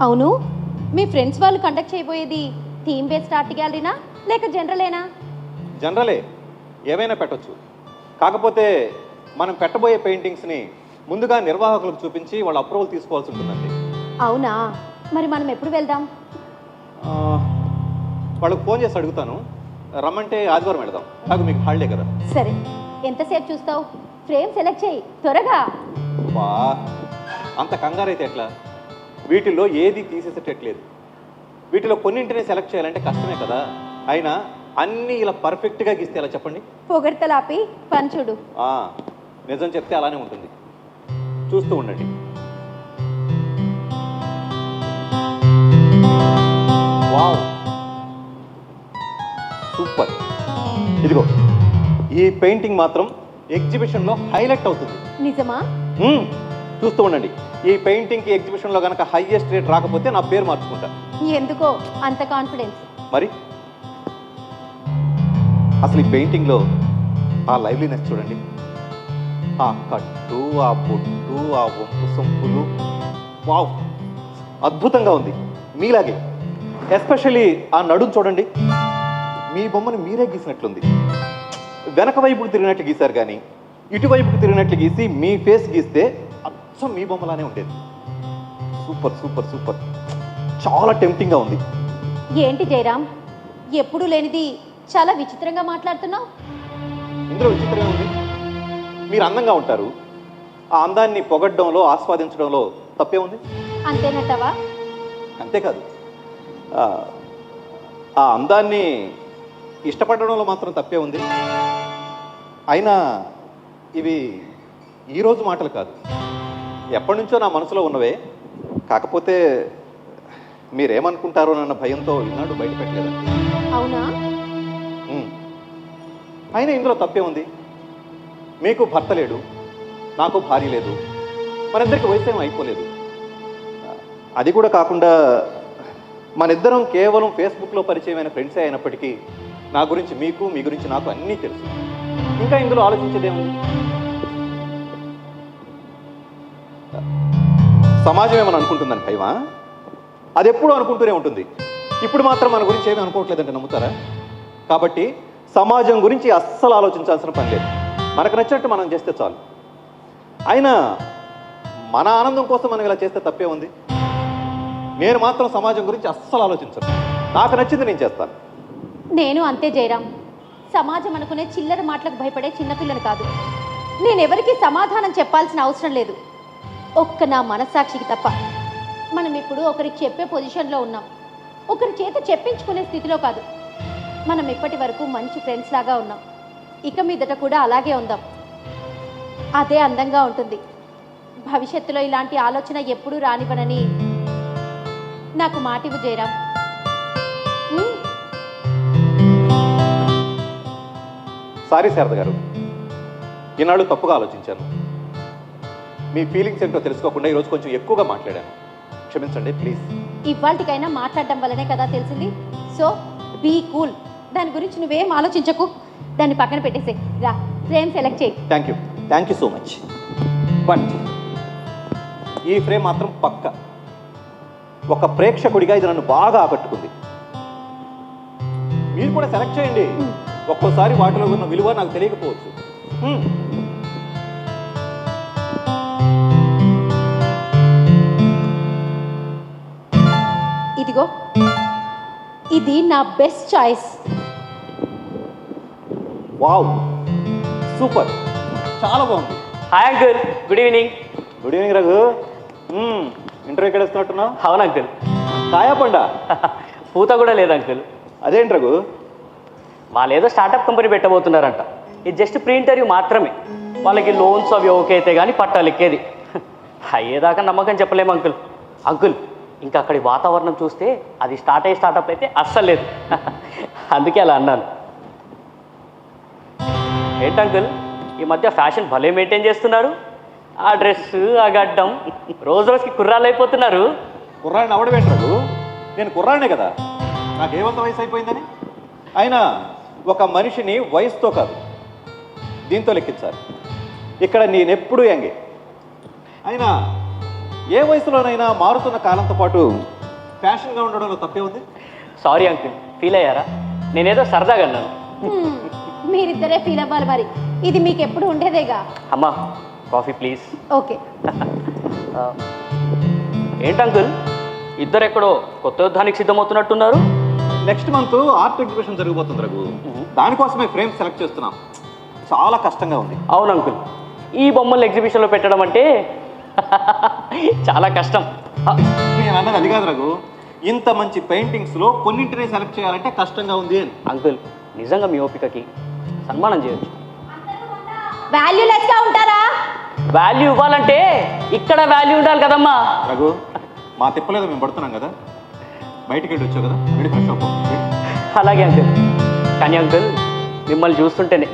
అవును, మీ ఫ్రెండ్స్ వాళ్ళు కండక్ట్ చేయబోయేది థీమ్ బేస్డ్ ఆర్ట్ గ్యాలరీనా లేక జనరలేనా? జనరలే, ఏమైనా పెట్టొచ్చు. కాకపోతే మనం పెట్టబోయే పెయింటింగ్స్ని ముందుగా నిర్వాహకులకు చూపించి వాళ్ళ అప్రూవల్ తీసుకోవాల్సి ఉంటుందండి. అవునా, మరి మనం ఎప్పుడు వెళ్దాం? వాళ్ళకి ఫోన్ చేసి అడుగుతాను, రమ్మంటే ఆదివారం వెళదాం. నాకు మీకు హాలిడే కదా. సరే, ఎంతసేపు చూస్తావు? ఫ్రేమ్ సెలెక్ట్ చేయి త్వరగా. బా, అంత కంగారైతే ఎట్లా? వీటిల్లో ఏది తీసేసేటట్లేదు. వీటిలో కొన్నింటిని సెలెక్ట్ చేయాలంటే కష్టమే కదా. అయినా అన్నీ ఇలా పర్ఫెక్ట్గా గీస్తే ఎలా చెప్పండి? పొగడ్తలాపి పని చూడు. నిజం చెప్తే అలానే ఉంటుంది. చూస్తూ ఉండండి. Wow, super. ఇదిగో ఈ పెయింటింగ్ మాత్రం ఎగ్జిబిషన్లో హైలైట్ అవుతుంది. నిజమా? చూస్తూ ఉండండి. ఈ పెయింటింగ్కి ఎగ్జిబిషన్లో కనుక హైయెస్ట్ రేట్ రాకపోతే నా పేరు మార్చుకుంటా. ఎందుకో అంత కాన్ఫిడెన్స్? మరి అసలు ఈ పెయింటింగ్లో ఆ లైవ్లీనెస్ చూడండి. ఆ కట్టు, ఆ బొట్టు, ఆ వంపు సొంపులు, వావ్, అద్భుతంగా ఉంది. మీలాగే ఎస్పెషల్లీ ఆ నడుము చూడండి. మీ బొమ్మను మీరే గీసినట్లుంది. వెనక వైపుకు తిరిగినట్లు గీశారు, కానీ ఇటువైపుకు తిరిగినట్లు గీసి మీ ఫేస్ గీస్తే అచ్చం మీ బొమ్మలానే ఉండేది. సూపర్ సూపర్ సూపర్, చాలా టెంప్టింగ్గా ఉంది. ఏంటి జయరామ్, ఎప్పుడు లేనిది చాలా విచిత్రంగా మాట్లాడుతున్నావు? ఇందులో విచిత్రంగా ఉంది. మీరు అందంగా ఉంటారు. ఆ అందాన్ని పొగడ్డంలో, ఆస్వాదించడంలో తప్పే ఉంది. అంతేనట్టవా? అంతేకాదు, ఆ అందాన్ని ఇష్టపడడంలో మాత్రం తప్పే ఉంది. అయినా ఇవి ఈరోజు మాటలు కాదు, ఎప్పటి నుంచో నా మనసులో ఉన్నవే. కాకపోతే మీరేమనుకుంటారో అన్న భయంతో ఈనాడు బయట పెట్టలేదు. అవునా? అయినా ఇందులో తప్పే ఉంది. మీకు భర్త లేడు, నాకు భార్య లేదు, మనిద్దరికి వయసు ఏం అయిపోలేదు. అది కూడా కాకుండా మనిద్దరం కేవలం ఫేస్బుక్లో పరిచయమైన ఫ్రెండ్సే అయినప్పటికీ నా గురించి మీకు, మీ గురించి నాకు అన్నీ తెలుసు. ఇంకా ఇందులో ఆలోచించేదేముంది? సమాజం ఏమని అనుకుంటుందని భయమా? అది ఎప్పుడూ అనుకుంటూనే ఉంటుంది. ఇప్పుడు మాత్రం మన గురించి ఏమీ అనుకోవట్లేదంటే నమ్ముతారా? కాబట్టి సమాజం గురించి అస్సలు ఆలోచించాల్సిన పని లేదు. మనకు నచ్చినట్టు మనం చేస్తే చాలు. అయినా మన ఆనందం కోసం మనం ఇలా చేస్తే తప్పే ఉంది. నేను మాత్రం సమాజం గురించి అస్సలు ఆలోచించను. నాకు నచ్చింది నేను చేస్తాను. నేను అంతే జయరామ్. సమాజం అనుకునే చిల్లర మాటలకు భయపడే చిన్నపిల్లని కాదు. నేనెవరికి సమాధానం చెప్పాల్సిన అవసరం లేదు, ఒక్క నా మనస్సాక్షికి తప్ప. మనం ఇప్పుడు ఒకరికి చెప్పే పొజిషన్లో ఉన్నాం, ఒకరి చేత చెప్పించుకునే స్థితిలో కాదు. మనం ఇప్పటి వరకు మంచి ఫ్రెండ్స్ లాగా ఉన్నాం, ఇక మీదట కూడా అలాగే ఉందాం. అదే అందంగా ఉంటుంది. భవిష్యత్తులో ఇలాంటి ఆలోచన ఎప్పుడూ రానివ్వనని నాకు మాటివ్వు జయరామ్. సారీ శారద గారు, ఈనాడు తప్పుగా ఆలోచించాను. మీ ఫీలింగ్స్ ఏంటో తెలుసుకోకుండా ఈరోజు కొంచెం ఎక్కువగా మాట్లాడాను. క్షమించండి ప్లీజ్. ఇవాళకైనా మాట్లాడడం వల్లనే కదా తెలిసింది. So be cool. దాని గురించి నువ్వేం ఆలోచించకు, దాన్ని పక్కన పెట్టేసే. రా, ఫ్రేమ్ సెలెక్ట్ చేయి. Thank you so much. But ఈ ఫ్రేమ్ మాత్రం పక్క. ఒక ప్రేక్షకుడిగా ఇది నన్ను బాగా ఆకట్టుకుంది. మీరు కూడా సెలెక్ట్ చేయండి. ఒక్కోసారి వాటిలో ఉన్న విలువ నాకు తెలియకపోవచ్చు. ఇదిగో, ఇది నా బెస్ట్ చాయిస్. వావ్, సూపర్, చాలా బాగుంది. Hi uncle, good evening. Good evening Raghu. Interview ఎక్కడ వస్తున్నట్టున్నావు? అవును అంకుల్. కాయా పండా? పూత కూడా లేదు అంకుల్. అదేంటి రఘు? వాళ్ళు ఏదో స్టార్టప్ కంపెనీ పెట్టబోతున్నారంట. ఇది జస్ట్ ప్రీ ఇంటర్వ్యూ మాత్రమే. వాళ్ళకి లోన్స్ అవి ఓకే అయితే కానీ పట్టాలు ఎక్కేది. అయ్యేదాకా నమ్మకం చెప్పలేము అంకుల్. అంకుల్, ఇంకా అక్కడి వాతావరణం చూస్తే అది స్టార్ట్ అయ్యే స్టార్టప్ అయితే అస్సలు లేదు. అందుకే అలా అన్నాను. ఏంటి అంకుల్, ఈ మధ్య ఫ్యాషన్ భలే మెయింటైన్ చేస్తున్నారు. ఆ డ్రెస్, ఆ గడ్డం, రోజు రోజుకి కుర్రాళ్ళు అయిపోతున్నారు. కుర్రాడిని అవడమేంటి రఘు? నేను కుర్రాడినే కదా, నాకేమంత వయసు అయిపోయిందని. అయినా ఒక మనిషిని వయసుతో కాదు, దీంతో లెక్కించాలి. ఇక్కడ నేనెప్పుడూ యంగే. అయినా ఏ వయసులోనైనా మారుతున్న కాలంతో పాటు ఫ్యాషన్గా ఉండడంలో తప్పే ఉంది. సారీ అంకుల్, ఫీల్ అయ్యారా? నేనేదో సరదాగా అన్నాను. మీరిద్దరే ఫీల్ అవ్వాలి మరి, ఇది మీకు ఎప్పుడు ఉండేదేగా. అమ్మా కాఫీ ప్లీజ్. ఓకే. ఏంటి అంకుల్, ఇద్దరు ఎక్కడో కొత్త యుద్ధానికి సిద్ధమవుతున్నట్టున్నారు? నెక్స్ట్ మంత్ ఆర్ట్ ఎగ్జిబిషన్ జరగబోతుంది రఘు. దానికోసమే ఫ్రేమ్ సెలెక్ట్ చేస్తున్నాం. చాలా కష్టంగా ఉంది. అవును అంకుల్, ఈ బొమ్మల్ని ఎగ్జిబిషన్లో పెట్టడం అంటే చాలా కష్టం. నేను అన్నది అది కాదు రఘు, ఇంత మంచి పెయింటింగ్స్లో కొన్నింటిని సెలెక్ట్ చేయాలంటే కష్టంగా ఉంది అని. అంకుల్ నిజంగా మీ ఓపికకి సన్మానం చేయొచ్చు. వాల్యూలెస్గా ఉంటారా? వాల్యూ ఇవ్వాలంటే ఇక్కడ వాల్యూ ఉండాలి కదమ్మా. రఘు, మా తిప్పలేదు మేము పడుతున్నాం కదా, బయటికి వెళ్ళి వచ్చావు కదా, వెళ్ళి ఫ్రెష్ అవ్వు. అలాగే అంకుల్. కానీ అంకుల్ మిమ్మల్ని చూస్తుంటేనే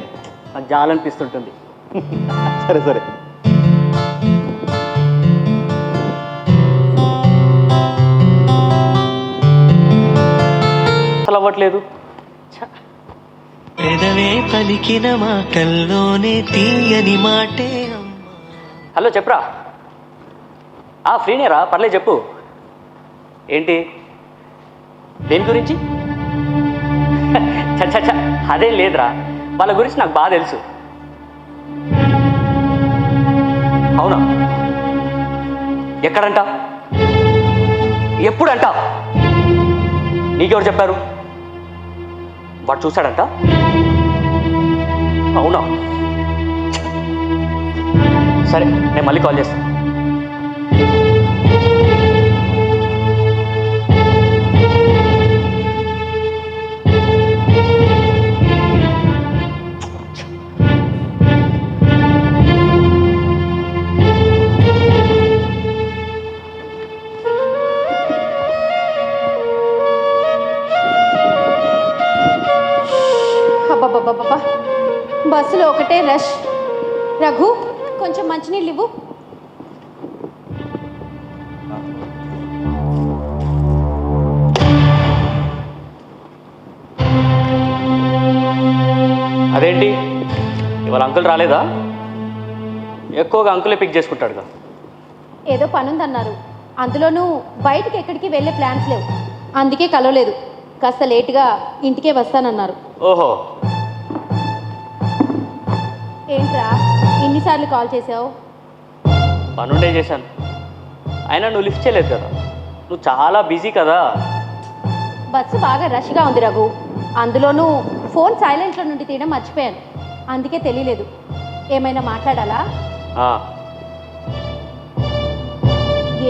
నాకు జాలనిపిస్తుంటుంది. సరే సరే. అసలు అవ్వట్లేదు. పెదవే పలికిన మాటల్లోనే తీయని మాటే అమ్మా. హలో చెప్పరా? ఫ్రీనేరా, పర్లేదు చెప్పు. ఏంటి, దేని గురించి? చచ్చ అదేం లేదురా, వాళ్ళ గురించి నాకు బాగా తెలుసు. అవునా? ఎక్కడంట? ఎప్పుడంట? నీకెవరు చెప్పారు? వాడు చూశాడంట? అవునా? సరే నేను మళ్ళీ కాల్ చేస్తాను. అబ్బబ్బబ్బబ్బా, బస్సులో ఒకటే రష్. రఘు, కొంచెం మంచినీళ్ళు ఇవ్వు. అదేంటి ఇవాళ అంకుల్ రాలేదా? ఎక్కువగా అంకులే పిక్ చేసుకుంటాడుగా. ఏదో పనుందన్నారు, అందులోనూ బయటికి ఎక్కడికి వెళ్ళే ప్లాన్స్ లేవు, అందుకే కలవలేదు. కాస్త లేటుగా ఇంటికే వస్తానన్నారు. ఓహో, ఏంట్రా ఇన్నిసార్లు కాల్ చేసావు? పనుండే చేశాను. అయినా నువ్వు లిఫ్ట్ చేయలేదు కదా, నువ్వు చాలా బిజీ కదా. బస్సు బాగా రష్గా ఉంది రఘు, అందులోనూ ఫోన్ సైలెంట్లో నుండి తీయడం మర్చిపోయాను, అందుకే తెలియలేదు. ఏమైనా మాట్లాడాలా?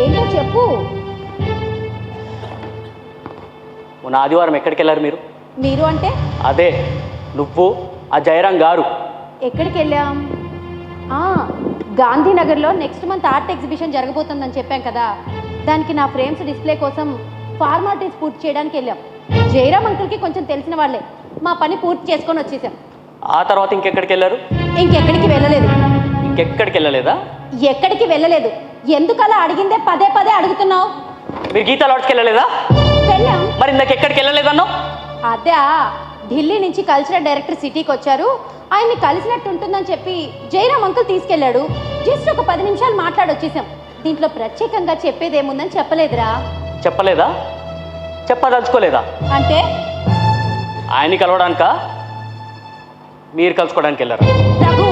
ఏంటో చెప్పు. మొన్న ఆదివారం ఎక్కడికి వెళ్ళారు మీరు? మీరు అంటే? అదే నువ్వు, ఆ జయరాం గారు. ఎక్కడికి వెళ్ళాం? గాంధీనగర్లో నెక్స్ట్ మంత్ ఆర్ట్ ఎగ్జిబిషన్ జరగబోతుందని చెప్పాం కదా, దానికి నా ఫ్రేమ్స్ డిస్ప్లే కోసం ఫార్మాలిటీస్ పూర్తి చేయడానికి వెళ్ళాం. జయరాం అంకుల్కి కొంచెం తెలిసిన వాళ్ళే, మా పని పూర్తి చేసుకొని వచ్చేసాం. ఆ తర్వాత ఇంకెక్కడికి వెళ్ళారు? ఇంకెక్కడికి వెళ్ళలేదు. ఇంకెక్కడికి వెళ్ళలేదా? ఎక్కడికి వెళ్ళలేదు. ఎందుకలా అడిగిందే పదే పదే అడుగుతున్నావు? మీరు గీతా లాడ్జ్కి వెళ్ళలేదా? వెళ్ళాం. మరి ఇందాక ఎక్కడికి వెళ్ళలేదన్నావు? అదే, ఢిల్లీ నుంచి కల్చరల్ డైరెక్టర్ సిటీకి వచ్చారు, ఆయన్ని కలిసినట్టు ఉంటుందని చెప్పి జయరాం అంకుల్ తీసుకెళ్ళాడు. జస్ట్ ఒక 10 నిమిషాలు మాట్లాడొచ్చేసాం. దీంట్లో ప్రత్యేకంగా చెప్పేదేముందని చెప్పలేదురా. చెప్పలేదా? చెప్పదలుచుకోలేదా? అంటే ఆయన్ని కలవడానికా, మీరు కలుసుకోవడానికి వెళ్ళారా? రఘు,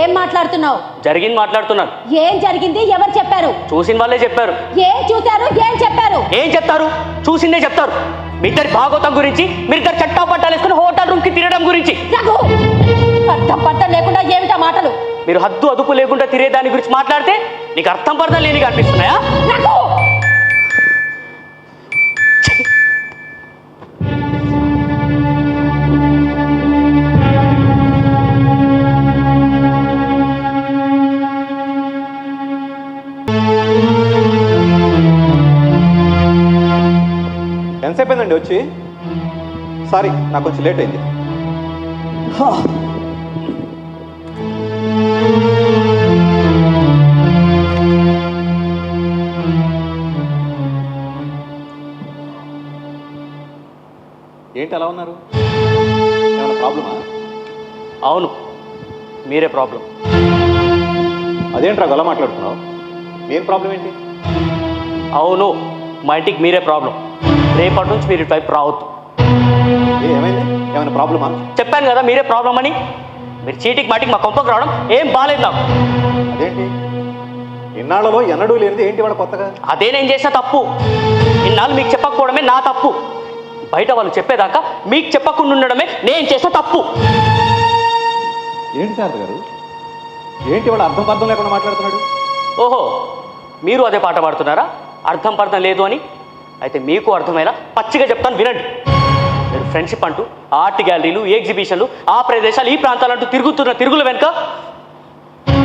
ఏం మాట్లాడుతున్నావు? జరిగింది మాట్లాడుతున్నాను. ఏం జరిగింది? ఎవరు చెప్పారు? చూసిన వాళ్ళే చెప్పారు. ఏం చూశారు? ఏం చెప్పారు? ఏం చెప్తారు? చూసిందే చెప్తారు. మీ ఇద్దరి భాగవతం గురించి, మీరిద్దరు చట్టా పట్టాలు వేసుకుని హోటల్ రూమ్కి తిరగడం గురించి. రఘు, అర్థం పట్టం లేకుండా ఏమిటా మాటలు? మీరు హద్దు అదుపు లేకుండా తిరిగే దాని గురించి మాట్లాడితే నీకు అర్థం పడదా లేనిగా అనిపిస్తున్నాయా? రఘు, ఎంతసేపు అయిందండి వచ్చి? సారీ, నాకు కొంచెం లేట్ అయింది. ఏంటి అలా ఉన్నారు? ఏమైనా ప్రాబ్లమా? అవును, మీరే ప్రాబ్లం. అదేంట్రా అలా మాట్లాడుతున్నావు? మెయిన్ ప్రాబ్లం ఏంటి? అవును, మా ఇంటికి మీరే ప్రాబ్లం. రేపటి నుంచి మీరు ఇటువైపు రావద్దు. ఏమైంది? ఏమైనా ప్రాబ్లమా? చెప్పాను కదా మీరే ప్రాబ్లం అని. మీరు చీటికి మాటికి మా కొంపకు రావడం ఏం బాగాలేదు నాకు. అదేంటి ఇన్నాళ్లలో ఎన్నడూ లేనిది ఏంటి వాడు కొత్తగా? అదే నేను చేసిన తప్పు. ఇన్నాళ్ళు మీకు చెప్పకపోవడమే నా తప్పు. బయట వాళ్ళు చెప్పేదాకా మీకు చెప్పకుండా ఉండడమే నేను చేసిన తప్పు. ఏంటి శారద గారు, ఏంటి వాడు అర్థం పర్థం లేకుండా మాట్లాడుతున్నాడు? ఓహో, మీరు అదే పాట పాడుతున్నారా? అర్థం పర్థం లేదు అని. అయితే మీకు అర్థమైనా పచ్చిగా చెప్తాను వినండి. మీరు ఫ్రెండ్షిప్ అంటూ ఆర్ట్ గ్యాలరీలు, ఎగ్జిబిషన్లు, ఆ ప్రదేశాలు, ఈ ప్రాంతాలంటూ తిరుగుతున్న తిరుగుల వెనుక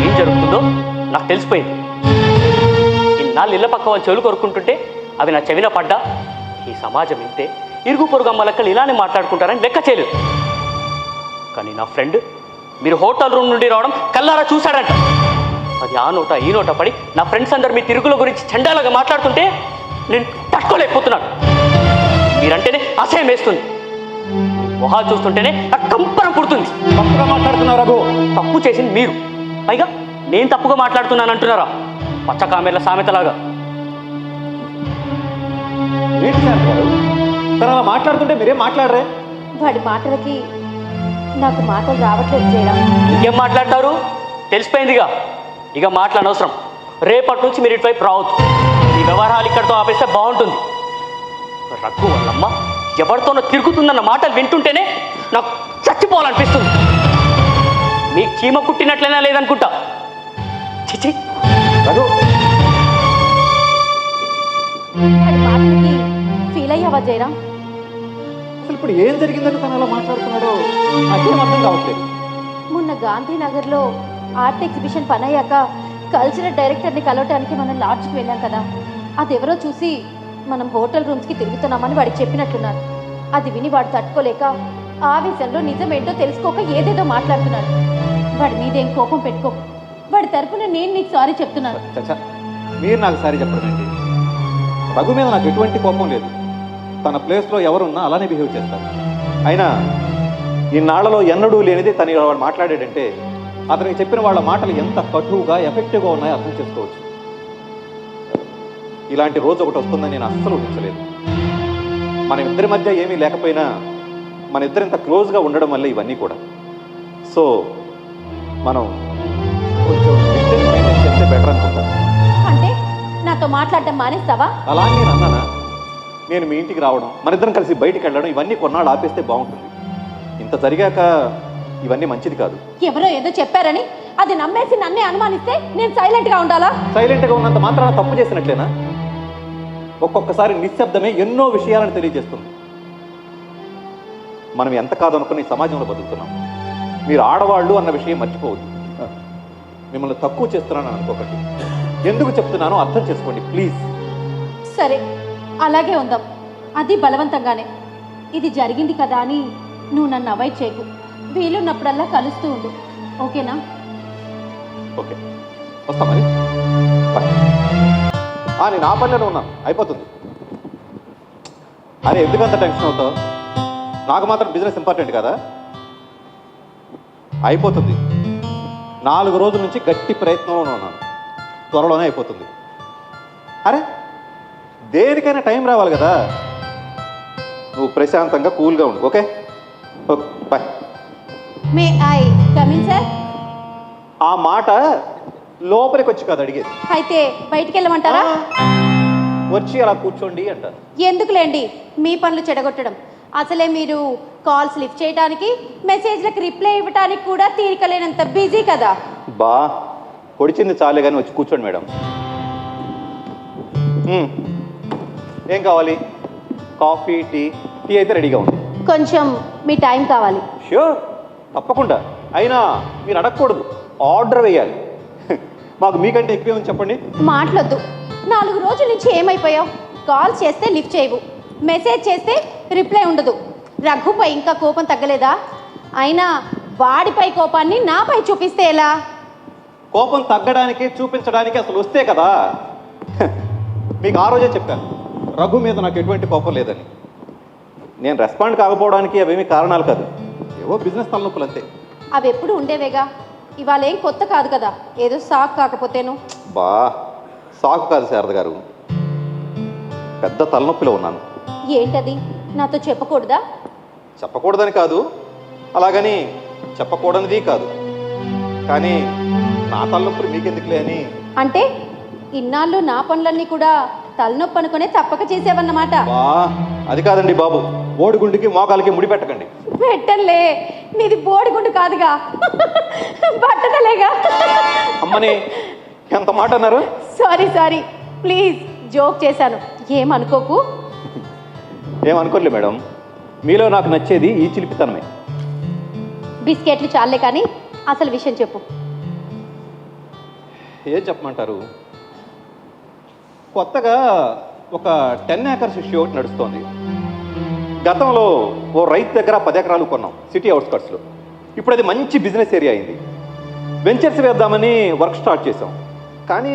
ఏం జరుగుతుందో నాకు తెలిసిపోయింది. ఇన్నాళ్ళు ఇళ్ళ పక్క వాళ్ళు చెవులు కొరుక్కుంటుంటే అవి నా చెవిన పడ్డా ఈ సమాజం ఇంతే, ఇరుగు పొరుగు అమ్మలక్కలు ఇలానే మాట్లాడుకుంటారని లెక్క చేయలేదు. కానీ నా ఫ్రెండ్ మీరు హోటల్ రూమ్ నుండి రావడం కల్లారా చూశాడంట. అది ఆ నోట ఈ నోట పడి నా ఫ్రెండ్స్ అందరు మీ తిరుగుల గురించి చండాలుగా మాట్లాడుతుంటే నేను తట్టుకోలేకపోతున్నాను. మీరంటేనే అసహ్యం వేస్తుంది. మొహాలు చూస్తుంటేనే నాకు కంపరం పుడుతుంది. తప్పుగా మాట్లాడుతున్నారు రఘు. తప్పు చేసింది మీరు, పైగా నేను తప్పుగా మాట్లాడుతున్నాను అంటున్నారా? పచ్చ కామెర్ల సామెతలాగా. ఏంటి శారద గారు, తను అలా మాట్లాడుతుంటే మీరేం మాట్లాడరే? వాడి మాటలకి నాకు మాటలు రావట్లేదు జయరాం. ఇంకేం మాట్లాడతారు? తెలిసిపోయిందిగా. ఇక మాట్లాడనవసరం. రేపటి నుంచి మీరు ఇటువైపు రావద్దు. ఈ వ్యవహారాలు ఇక్కడితో ఆపేస్తే బాగుంటుంది. రఘు వాళ్ళమ్మ ఎవరితోనో తిరుగుతుందన్న మాటలు వింటుంటేనే నాకు చచ్చిపోవాలనిపిస్తుంది. మీకు చీమ కుట్టినట్లయినా లేదనుకుంటా. చిచి. రఘు, వాడి మాటలకి ఫీల్ అయ్యావా జయరాం? అసలు ఇప్పుడు ఏం జరిగిందని తను అలా మాట్లాడుతున్నాడో నాకేం అర్థం కావట్లేదు. మొన్న గాంధీనగర్లో ఆర్ట్ ఎగ్జిబిషన్ పని అయ్యాక కల్చరల్ డైరెక్టర్ని కలవటానికి మనం లాడ్జ్కి వెళ్ళాం కదా, అదెవరో చూసి మనం హోటల్ రూమ్స్కి తిరుగుతున్నామని వాడికి చెప్పినట్లున్నారు. అది విని వాడు తట్టుకోలేక ఆవేశంలో నిజమేంటో తెలుసుకోక ఏదేదో మాట్లాడుతున్నాడు. వాడి మీదేం కోపం పెట్టుకో. వాడి తరపున నేను నీకు సారీ చెప్తున్నాను. చచ్చా, మీరు నాకు సారీ చెప్పడం ఏంటి? రఘు మీద నాకు ఎటువంటి కోపం లేదు. తన ప్లేస్లో ఎవరున్నా అలానే బిహేవ్ చేస్తారు. అయినా ఇన్నాళ్లలో ఎన్నడూ లేనిది తను వాడు మాట్లాడాడంటే అతనికి చెప్పిన వాళ్ళ మాటలు ఎంత కటువుగా ఎఫెక్టివ్గా ఉన్నాయో అర్థం చేసుకోవచ్చు. ఇలాంటి రోజు ఒకటి వస్తుందని నేను అస్సలు ఊహించలేదు. మన ఇద్దరి మధ్య ఏమీ లేకపోయినా మన ఇద్దరు ఇంత క్లోజ్గా ఉండడం వల్ల ఇవన్నీ కూడా. సో మనం కొంచెం డిస్టెన్స్ మెయింటైన్ చేస్తే బెటర్ అనుకుంటాను. అంటే నాతో మాట్లాడటం మానేస్తావా? అలా అని నేను అన్నానా? నేను మీ ఇంటికి రావడం, మన ఇద్దరం కలిసి బయటికి వెళ్ళడం, ఇవన్నీ కొన్నాళ్ళు ఆపేస్తే బాగుంటుంది. ఇంత జరిగాక ఇవన్నీ మంచిది కాదు. ఎవరో ఏదో చెప్పారని అది నమ్మేసి నన్నే అనుమానిస్తే నేను సైలెంట్గా ఉండాలా? సైలెంట్గా ఉన్నంత మాత్రాన తప్పు చేసినట్లేనా? ఒక్కొక్కసారి నిశ్శబ్దమే ఎన్నో విషయాలను తెలియజేస్తుంది. మనం ఎంత కాదనుకుని ఈ సమాజంలో బతుకుతున్నాం. మీరు ఆడవాళ్ళు అన్న విషయం మర్చిపోవద్దు. మిమ్మల్ని తక్కువ చేస్తున్నాను అనుకోకండి. ఎందుకు చెప్తున్నానో అర్థం చేసుకోండి ప్లీజ్. సరే, అలాగే ఉందాం. అది బలవంతంగానే. ఇది జరిగింది కదా అని నువ్వు నన్ను అవాయిడ్ చేయకు. వీలున్నప్పుడల్లా కలుస్తూ ఉండు, ఓకేనా? ఓకే, వస్తాం మరి. బాయ్. నేను ఆ పనిలోనే ఉన్నాను, అయిపోతుంది. అరే ఎందుకంత టెన్షన్ అవుతావు? నాకు మాత్రం బిజినెస్ ఇంపార్టెంట్ కదా. అయిపోతుంది. 4 రోజుల నుంచి గట్టి ప్రయత్నంలోనే ఉన్నాను. త్వరలోనే అయిపోతుంది. అరే దేనికైనా టైం రావాలి కదా. నువ్వు ప్రశాంతంగా కూల్గా ఉండు. Okay okay, bye. May I come in sir? ఆ మాట లోపలికి వచ్చి కాదు అడిగేది. అయితే బయటికి వెళ్ళమంటారా? వచ్చి అలా కూర్చోండి అంటారు. ఎందుకులేండి మీ పనులు చెడగొట్టడం. అసలే మీరు కాల్స్ లిఫ్ట్ చేయడానికి, మెసేజ్లకు రిప్లై ఇవ్వడానికి కూడా తీరికలేనంత బిజీ కదా. బా పొడిచింది చాలే కానీ వచ్చి కూర్చోండి మేడం. ఏం కావాలి? Coffee, tea? టీ అయితే రెడీగా ఉంది. కొంచెం మీ టైం కావాలి. ష్యూర్, తప్పకుండా. అయినా మీరు అడగకూడదు, ఆర్డర్ వేయాలి. మాకు మీకంటే ఎక్కువ ఉంది చెప్పండి. మాట్లాడద్దు. 4 రోజుల నుంచి ఏమైపోయావు? కాల్ చేస్తే లిఫ్ట్ చేయవు, మెసేజ్ చేస్తే రిప్లై ఉండదు. రఘుపై ఇంకా కోపం తగ్గలేదా? అయినా వాడిపై కోపాన్ని నాపై చూపిస్తే ఎలా? కోపం తగ్గడానికి చూపించడానికి అసలు వస్తే కదా. మీకు ఆ రోజే చెప్పాను, రఘు మీద నాకు ఎటువంటి కోపం లేదని. నేను రెస్పాండ్ కాకపోవడానికి అవేమీ కారణాలు కాదు, ఏవో బిజినెస్ తలనొప్పులు అంతే. అవి ఎప్పుడు ఉండేవేగా, ఇవాళ ఏం కొత్త కాదు కదా. ఏదో సాక్ కాకపోతేను. బా సాకు కాదు శారద గారు, పెద్ద తలనొప్పిలో ఉన్నాను. ఏంటది? నాతో చెప్పకూడదా? చెప్పకూడదని కాదు, అలాగని చెప్పకూడనిది కాదు, కానీ నా తలనొప్పులు మీకెందుకులే అని. అంటే ఇన్నాళ్ళు నా పనులన్నీ కూడా తలనొప్పి అనుకునే తప్పక చేసేవన్నమాట. అది కాదండి బాబు, ఓడిగుండికి మోకాలకి ముడి పెట్టకండి. పెట్టలే, నీది బోడిగుండు కాదుగా, బట్టతలేగా. అమ్మని ఎంత మాట అన్నారు? సారీ ప్లీజ్, జోక్ చేశాను, ఏమనుకోకు. ఏమనుకోలే మేడం, మీలో నాకు నచ్చేది ఈ చిలిపితనమే. బిస్కెట్లు చాలే కానీ అసలు విషయం చెప్పు. ఏం చెప్పమంటారు? కొత్తగా ఒక 10 acres ఇష్యూ ఒకటి నడుస్తోంది. గతంలో ఓ రైతు దగ్గర 10 ఎకరాలు కొన్నాం సిటీ అవుట్స్కట్స్లో. ఇప్పుడు అది మంచి బిజినెస్ ఏరియా అయింది. వెంచర్స్ వేద్దామని వర్క్ స్టార్ట్ చేసాం. కానీ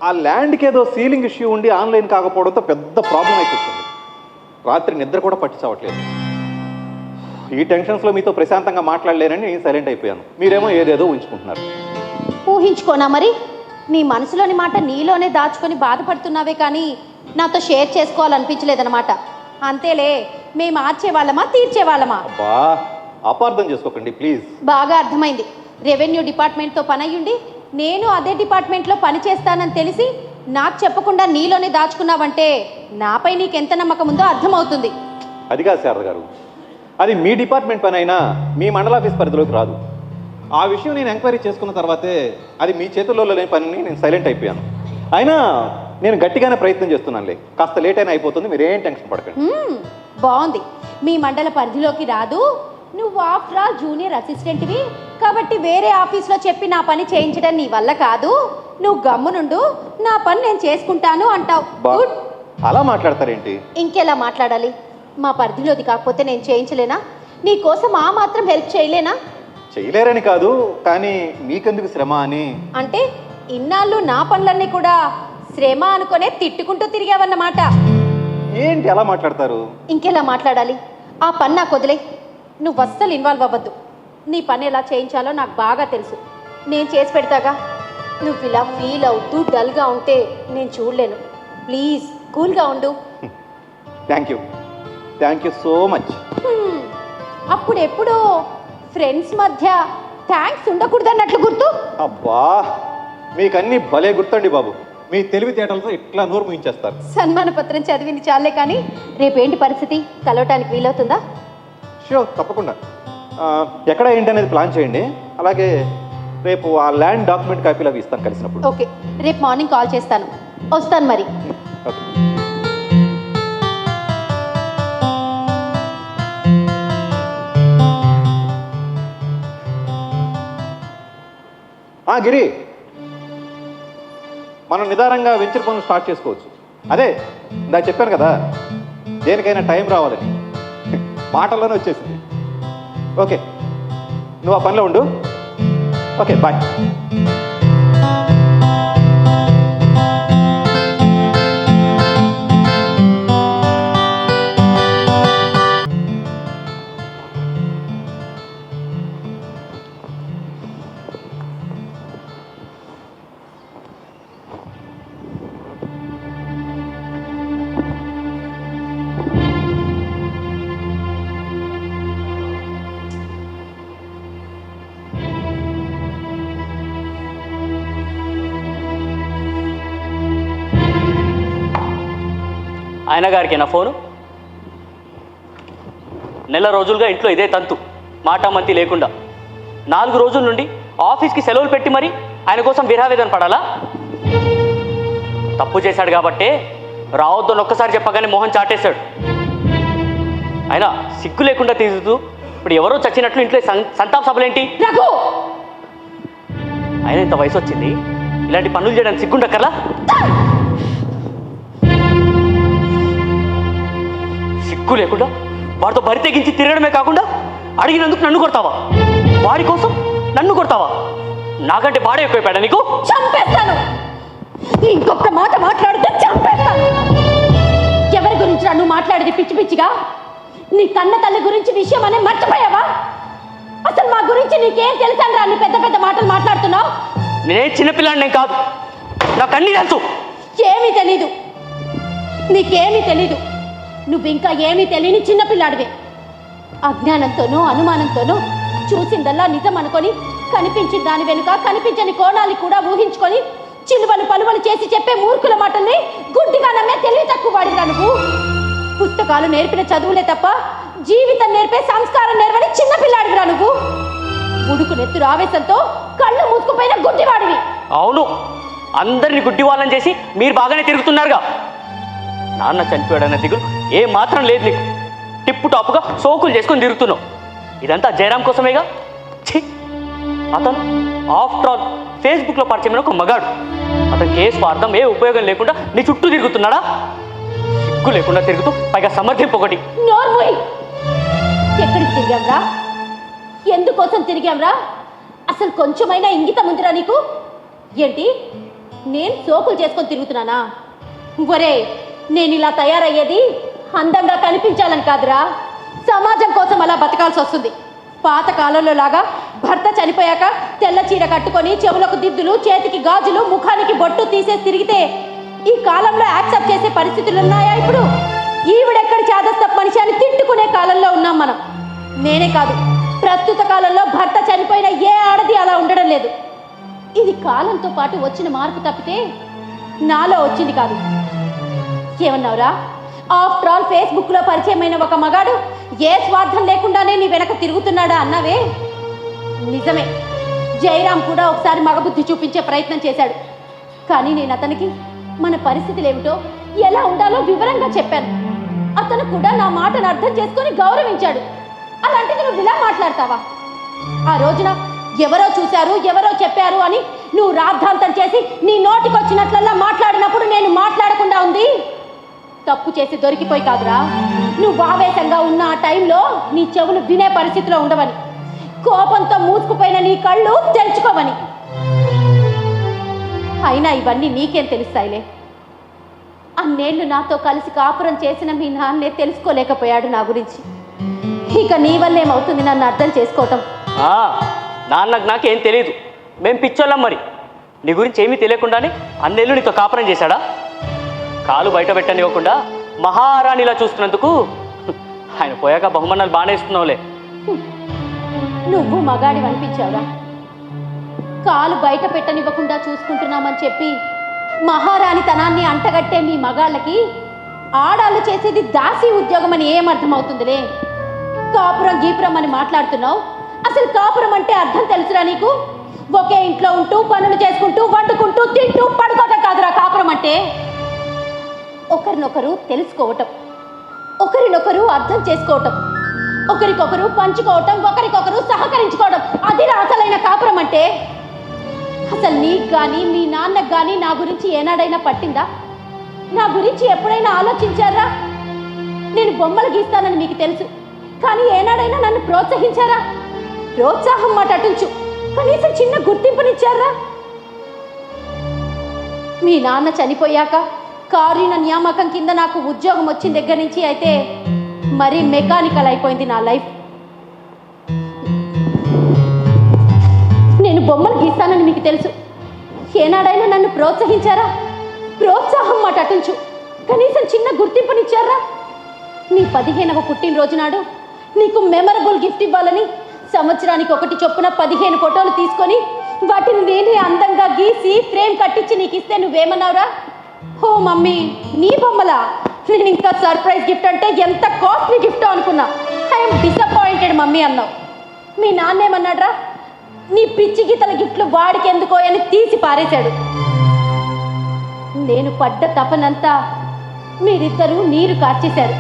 ఆ ల్యాండ్కి ఏదో సీలింగ్ ఇష్యూ ఉండి ఆన్లైన్ కాకపోవడంతో పెద్ద ప్రాబ్లం అయిపోతుంది. రాత్రి నిద్ర కూడా పట్టించవట్లేదు. ఈ టెన్షన్స్లో మీతో ప్రశాంతంగా మాట్లాడలేనని నేను సైలెంట్ అయిపోయాను. మీరేమో ఏదేదో ఉంచుకుంటున్నారు. ఊహించుకోనా మరి? నీ మనసులోని మాట నీలోనే దాచుకొని బాధపడుతున్నావే కానీ నాతో షేర్ చేసుకోవాలనిపించలేదన్నమాట. అంతేలే, మేము మార్చేవాళ్ళమా తీర్చేవాళ్ళమా? అబ్బా, అపార్థం చేసుకోకండి ప్లీజ్. బాగా అర్థమైంది. రెవెన్యూ డిపార్ట్మెంట్తో పని అయ్యుండి నేను అదే డిపార్ట్మెంట్లో పని చేస్తానని తెలిసి నాకు చెప్పకుండా నీలోనే దాచుకున్నావంటే నాపై నీకెంత నమ్మకం ఉందో అర్థమవుతుంది. అది కాదు శారద గారు, అది మీ డిపార్ట్మెంట్ పని అయినా మీ మండల ఆఫీస్ పరిధిలోకి రాదు. ఆ విషయం నేను ఎంక్వైరీ చేసుకున్న తర్వాతే అది మీ చేతుల్లో లేని పనిని నేను సైలెంట్ అయిపోయాను. అయినా నేను గట్టిగానే ప్రయత్నం చేస్తున్నానులే. కాస్త లేట్ అయినా అయిపోతుంది, మీరేం టెన్షన్ పడకండి. బాగుంది. మీ మండల పరిధిలోకి రాదు, నువ్వు ఆఫ్టర్ ఆల్ జూనియర్ అసిస్టెంట్వి కాబట్టి వేరే ఆఫీస్లో చెప్పి నా పని చేయించడం నీ వల్ల కాదు, నువ్వు గమ్మునుండు, నా పని నేను చేసుకుంటాను అంటావు. గుడ్. అలా మాట్లాడతారేంటి? ఇంకెలా మాట్లాడాలి? మా పరిధిలోది కాకపోతే నేను చేయించలేనా? నీ కోసం ఆ మాత్రం హెల్ప్ చేయలేనా? చేయలేరని కాదు, కానీ మీకెందుకు శ్రమ అని. అంటే ఇన్నాళ్ళు నా పనులన్నీ కూడా శ్రమ అనుకునే తిట్టుకుంటూ తిరిగావన్నమాట. ఏంటి అలా మాట్లాడతారు? ఇంకెలా మాట్లాడాలి? ఆ పని నాకు వదిలే, నువ్వు అస్సలు ఇన్వాల్వ్ అవ్వద్దు. నీ పని ఎలా చేయించాలో నాకు బాగా తెలుసు, నేను చేసి పెడతాగా. నువ్వు ఇలా ఫీల్ అవుతూ డల్గా ఉంటే నేను చూడలేను. ప్లీజ్ కూల్గా ఉండు. Thank you so much. అప్పుడెప్పుడు ఫ్రెండ్స్ మధ్య థ్యాంక్స్ ఉండకూడదన్నట్లు గుర్తు. అబ్బా, మీకన్నీ భలే గుర్తండి బాబు. మీ తెలివితేటలతో ఇట్లా నోరు ముయించేస్తారు. సన్మాన పత్రం చదివింది చాలే కానీ రేపేంటి పరిస్థితి? కలవటానికి వీలవుతుందా? షూర్, తప్పకుండా. ఎక్కడ ఏంటి అనేది ప్లాన్ చేయండి. అలాగే రేపు ఆ ల్యాండ్ డాక్యుమెంట్ కాపీలు అవి ఇస్తాను కలిసినప్పుడు. ఓకే, రేపు మార్నింగ్ కాల్ చేస్తాను. వస్తాను మరి. ఓకే. గిరి, మనం నిదానంగా వెంచర్ పనులు స్టార్ట్ చేసుకోవచ్చు. అదే ఇందాక చెప్పాను కదా, దేనికైనా టైం రావాలని. మాటల్లోనే వచ్చేసింది. ఓకే, నువ్వు ఆ పనిలో ఉండు. Okay, bye. ఆయన గారికి నా ఫోను. నెల రోజులుగా ఇంట్లో ఇదే తంతు, మాటామంతి లేకుండా. 4 రోజుల నుండి ఆఫీస్కి సెలవులు పెట్టి మరి ఆయన కోసం విరావేదన పడాలా? తప్పు చేశాడు కాబట్టే రావద్దని ఒక్కసారి చెప్పగానే మోహన్ చాటేశాడు. ఆయన సిగ్గు లేకుండా తీరుతూ ఇప్పుడు ఎవరో చచ్చినట్లు ఇంట్లో సంతాప సభలేంటి? రఘు, ఆయన ఇంత వయసు వచ్చింది, ఇలాంటి పనులు చేయడానికి సిగ్గుండక్కర్లా? సిగ్గు లేకుండా వాడితో బరి తెగించి తిరగడమే కాకుండా అడిగినందుకు నన్ను కొడతావా? వాడి కోసం నన్ను కొడతావా? నాకంటే వాడే ఎక్కువైపోయాడా నీకు? చంపేస్తాను. ఇంకొక మాట మాట్లాడితే చంపేస్తాను. ఎవరి గురించి నువ్వు మాట్లాడేది పిచ్చి పిచ్చిగా? నీ కన్న తల్లి గురించి విషయం అనే మర్చిపోయావా? అసలు మా గురించి నీకేం తెలుసని రా నీ పెద్ద పెద్ద మాటలు మాట్లాడుతున్నావు? నేనే చిన్నపిల్లాడిని కాదు. నాకు అన్నీ తెలుసు. ఏమీ తెలీదు, నీకేమీ తెలీదు. నువ్వు ఇంకా ఏమీ తెలియని చిన్నపిల్లాడివే. అజ్ఞానంతోనో అనుమానంతోనో చూసిందల్లా నిజం అనుకొని కనిపించిన దాని వెనుక కనిపించని కోణాలు కూడా ఊహించుకొని చిలువలు పలువలు చేసి చెప్పే మూర్ఖుల మాటల్ని గుడ్డిగా నమ్మే తెలివి తక్కువ వాడిగా నువ్వు. పుస్తకాలు నేర్పిన చదువులే తప్ప జీవితం నేర్పే సంస్కారం నేర్వని చిన్నపిల్లాడివిరా నువ్వు. ఉడుకు నెత్తురు ఆవేశంతో కళ్ళు మూసుకుపోయిన గుడ్డివాడివి. అవును, అందరిని గుడ్డి వాళ్ళని చేసి మీరు బాగానే తిరుగుతున్నారుగా. నాన్న చనిపోయాడన్న దిగులు ఏ మాత్రం లేదు నీకు. టిప్పు టాప్గా సోకులు చేసుకొని తిరుగుతున్నావు. ఇదంతా జయరాం కోసమేగా. ఛీ, అతను ఆఫ్టర్ ఆల్ ఫేస్బుక్లో పరిచయమైన ఒక మగాడు. అతనికి ఏ స్వార్థం ఏ ఉపయోగం లేకుండా నీ చుట్టూ తిరుగుతున్నాడా? సిగ్గు లేకుండా తిరుగుతూ పైగా సమర్థింపు ఒకటి. నోర్మోయ్, ఎక్కడికి తిరిగాంరా? ఎందుకోసం తిరిగాంరా? అసలు కొంచెమైనా ఇంగితం ఉందిరా నీకు? ఏంటి, నేను సోకులు చేసుకొని తిరుగుతున్నానా? ఒరే, నేను ఇలా తయారయ్యేది అందంగా కనిపించాలని కాదురా, సమాజం కోసం అలా బతకాల్సి వస్తుంది. పాత కాలంలో లాగా భర్త చనిపోయాక తెల్ల చీర కట్టుకొని చెవులకు దిద్దులు చేతికి గాజులు ముఖానికి బొట్టు తీసేసి తిరిగితే ఈ కాలంలో యాక్సెప్ట్ చేసే పరిస్థితులు ఉన్నాయా? ఇప్పుడు ఈవిడెక్కడ చాదస్తపు మనిషి అని తిట్టుకునే కాలంలో ఉన్నాం మనం. నేనే కాదు, ప్రస్తుత కాలంలో భర్త చనిపోయిన ఏ ఆడది అలా ఉండడం లేదు. ఇది కాలంతో పాటు వచ్చిన మార్పు తప్పితే నాలో వచ్చింది కాదు. ఏమన్నావురా? ఆఫ్టర్ ఆల్ ఫేస్బుక్లో పరిచయమైన ఒక మగాడు ఏ స్వార్థం లేకుండానే నీ వెనక తిరుగుతున్నాడా అన్నావే? నిజమే, జయరాం కూడా ఒకసారి మగబుద్ధి చూపించే ప్రయత్నం చేశాడు. కానీ నేను అతనికి మన పరిస్థితులు ఏమిటో ఎలా ఉండాలో వివరంగా చెప్పాను. అతను కూడా నా మాటను అర్థం చేసుకొని గౌరవించాడు. అలాంటిది నువ్వు ఇలా మాట్లాడతావా? ఆ రోజున ఎవరో చూశారు ఎవరో చెప్పారు అని నువ్వు రాద్ధాంతం చేసి నీ నోటికొచ్చినట్లల్లా మాట్లాడినప్పుడు నేను మాట్లాడకుండా ఉంది తప్పు చేసి దొరికిపోయి కాదురా. నువ్వు ఆవేశంగా ఉన్న ఆ టైంలో నీ చెవులు వినే పరిస్థితిలో ఉండవని, కోపంతో మూసుకుపోయిన నీ కళ్ళు తెరుచుకోవని. అయినా ఇవన్నీ నీకేం తెలుస్తాయిలే. అన్నేళ్ళు నాతో కలిసి కాపురం చేసిన మీ నాన్నే తెలుసుకోలేకపోయాడు నా గురించి. ఇక నీ వల్లేమవుతుంది నన్ను అర్థం చేసుకోవటం? నాన్నకు నాకేం తెలియదు, మేము పిచ్చోళ్ళం. మరి నీ గురించి ఏమీ తెలియకుండానే అన్నేళ్ళు నీతో కాపురం చేశాడా? కాలు బయట పెట్టనివ్వకుండా మహారాణిలా చూస్తున్నందుకు ఆయన పోయాక బహుమానాలు బాగానే ఇస్తున్నావులే. నువ్వు మగాడి అనిపించావురా. కాలు బయట పెట్టనివ్వకుండా చూసుకుంటున్నామని చెప్పి మహారాణితనాన్ని అంటగట్టే మీ మగాళ్ళకి ఆడాళ్ళు చేసేది దాసి ఉద్యోగం అని ఏమర్థమవుతుందిలే. కాపురం గీపురం అని మాట్లాడుతున్నావు. అసలు కాపురం అంటే అర్థం తెలుసురా నీకు? ఒకే ఇంట్లో ఉంటూ పనులు చేసుకుంటూ వండుకుంటూ తింటూ పడుకోవటం కాదురా కాపురం అంటే. ఒకరినొకరు తెలుసుకోవటం, ఒకరినొకరు అర్థం చేసుకోవటం, ఒకరికొకరు పంచుకోవటం, ఒకరికొకరు సహకరించుకోవడం, అది అసలైన కాపురం అంటే. అసలు నీకు కానీ మీ నాన్నకు కానీ నా గురించి ఏనాడైనా పట్టిందా? నా గురించి ఎప్పుడైనా ఆలోచించారా? నేను బొమ్మలు గీస్తానని మీకు తెలుసు, కానీ ఏనాడైనా నన్ను ప్రోత్సహించారా? ప్రోత్సాహం మాట అటుంచు, కనీసం చిన్న గుర్తింపునిచ్చారా? మీ నాన్న చనిపోయాక కారుణ నియామకం కింద నాకు ఉద్యోగం వచ్చిన దగ్గర నుంచి అయితే మరీ మెకానికల్ అయిపోయింది నా లైఫ్. నేను బొమ్మలు గీస్తానని మీకు తెలుసు, ఏనాడైనా నన్ను ప్రోత్సహించారా? ప్రోత్సాహం మాట అటుంచు, కనీసం చిన్న గుర్తింపునిచ్చారా? నీ 15వ పుట్టినరోజు నాడు నీకు మెమరబుల్ గిఫ్ట్ ఇవ్వాలని సంవత్సరానికి ఒకటి చొప్పున 15 ఫోటోలు తీసుకొని వాటిని నేనే అందంగా గీసి ఫ్రేమ్ కట్టించి నీకు ఇస్తే నువ్వేమన్నావురా? ఓ మమ్మీ, నీ బొమ్మలా? నేను ఇంకా సర్ప్రైజ్ గిఫ్ట్ అంటే ఎంత కాస్ట్లీ గిఫ్టో అనుకున్నా. ఐఎమ్ డిసప్పాయింటెడ్ మమ్మీ అన్నావు. మీ నాన్నేమన్నాడ్రా? నీ పిచ్చి గీతల గిఫ్ట్లు వాడికి ఎందుకో అని తీసి పారేశాడు. నేను పడ్డ తపనంతా మీరిద్దరూ నీరు కార్చేశారు.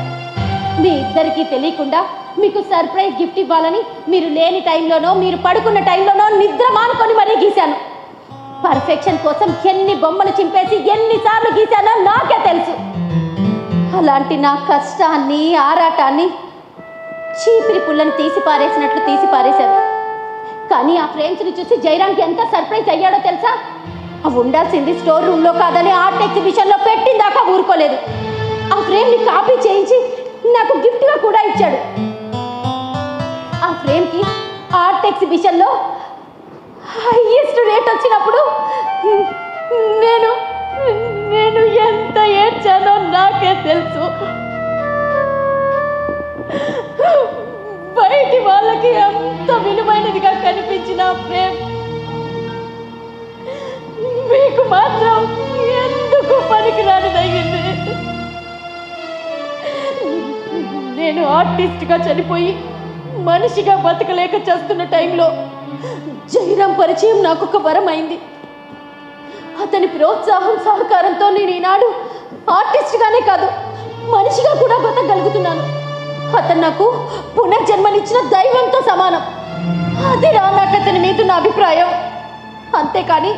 మీ ఇద్దరికీ తెలియకుండా మీకు సర్ప్రైజ్ గిఫ్ట్ ఇవ్వాలని మీరు లేని టైంలోనో మీరు పడుకున్న టైంలోనో నిద్ర మానుకొని మరీ గీశాను. పర్ఫెక్షన్ కోసం ఎన్ని బొమ్మలు చింపేసి ఎన్నిసార్లు గీశానో నాకే తెలుసు. అలాంటి నా కష్టాన్ని ఆరాటాన్ని చీపిరి పుల్లని తీసి పారేసినట్లు తీసి పారేశారు. కానీ ఆ ఫ్రేమ్స్ని చూసి జయరాంకి ఎంత సర్ప్రైజ్ అయ్యాడో తెలుసా? అవి ఉండాల్సింది స్టోర్ రూమ్లో కాదని ఆర్ట్ ఎగ్జిబిషన్లో పెట్టిందాకా ఊరుకోలేదు. ఆ ఫ్రేమ్ని కాపీ చేయించి నాకు గిఫ్ట్గా కూడా ఇచ్చాడు. ఆ ఫ్రేమ్కి ఆర్ట్ ఎగ్జిబిషన్లో హైయెస్ట్ రేట్ వచ్చినప్పుడు నేను నేను ఎంత ఏడ్చానో నాకే తెలుసు. బయటి వాళ్ళకి ఎంత విలువైనదిగా కనిపించిన ప్రేమ మీకు మాత్రం ఎందుకు పనికిరానిదయ్యింది? నేను ఆర్టిస్ట్గా చనిపోయి మనిషిగా బతకలేక చేస్తున్న టైంలో జయరాం పరిచయం నాకు ఒక వరం అయింది. అతని ప్రోత్సాహం సహకారంతో నేను ఈనాడు ఆర్టిస్ట్గానే కాదు మనిషిగా కూడా బతకగలుగుతున్నాను. అతను నాకు పునర్జన్మనిచ్చిన దైవంతో సమానం. అదిరా నాకు అతని మీద నా అభిప్రాయం. అంతేకాని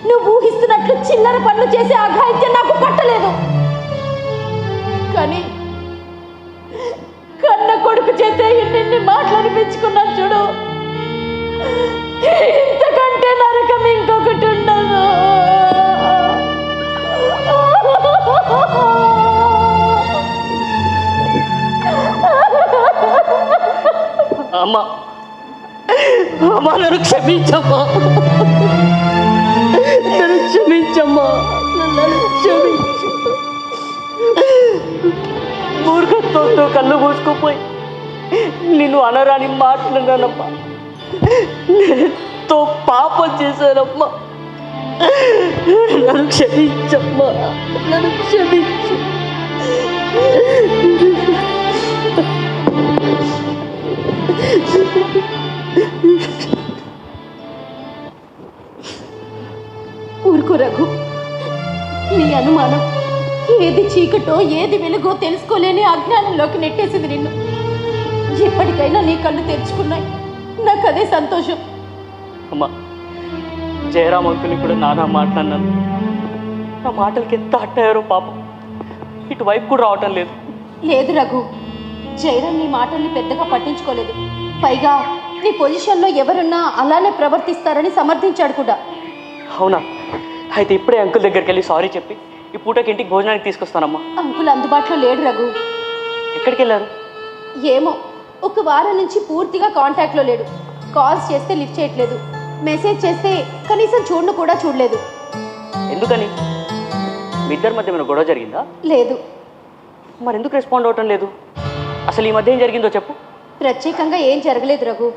నువ్వు ఊహిస్తున్నట్లు చిల్లర పనులు చేసే అఘాయిత్యం నాకు పట్టలేదు. కానీ కన్న కొడుకు చేతే ఇన్ని మాట్లాడిపించుకున్నాను చూడు, ఇంతకంటే నరకం ఇంకొకటి ఉండదు. అమ్మా అమ్మా, నన్ను క్షమించమ్మా, నన్ను క్షమించమ్మా, నన్ను క్షమించు. మూర్ఖత్వంతో కళ్ళు మూసుకుపోయి నిన్ను అనరాని మాట్లాడానమ్మా. ఎంతో పాపం చేశానమ్మా. నన్ను క్షమించమ్మా, నన్ను క్షమించు. ఊరుకో రఘు, నీ అనుమానం ఏది చీకటో ఏది వెలుగో తెలుసుకోలేని అజ్ఞానంలోకి నెట్టేసింది నిన్ను. ఎప్పటికైనా నీ కళ్ళు తెరుచుకున్నాయి, నాకు అదే సంతోషం. అమ్మా, జయరామ్ అంకుల్ని కూడా నానా మాట్లాడినాను. నా మాటలకి ఎంత అట్టాయారో పాపం. ఇటువైపు కూడా రావటం లేదు. లేదు రఘు, జయరామ్ నీ మాటల్ని పెద్దగా పట్టించుకోలేదు. పైగా నీ పొజిషన్లో ఎవరున్నా అలానే ప్రవర్తిస్తారని సమర్థించాడు కూడా. అవునా? అయితే ఇప్పుడే అంకుల్ దగ్గరికి వెళ్ళి సారీ చెప్పి ఈ పూటకి ఇంటికి భోజనానికి తీసుకొస్తానమ్మా. అంకుల్ అందుబాటులో లేడు రఘు. ఎక్కడికి వెళ్ళారు? ఏమో, ఒక వారం నుంచి పూర్తిగా కాంటాక్ట్లో లేడు. కాల్స్ చేస్తే లిఫ్ట్ చేయట్లేదు, మెసేజ్ చేస్తే కనీసం చూడను కూడా చూడలేదు. ఎందుకని? మీ ఇద్దరి మధ్య ఏమైనా గొడవ జరిగిందా? లేదు. మరి ఎందుకు రెస్పాండ్ అవటం లేదు? అసలు ఈ మధ్య ఏం జరిగిందో చెప్పు. ప్రత్యేకంగా ఏం జరగలేదు రఘు.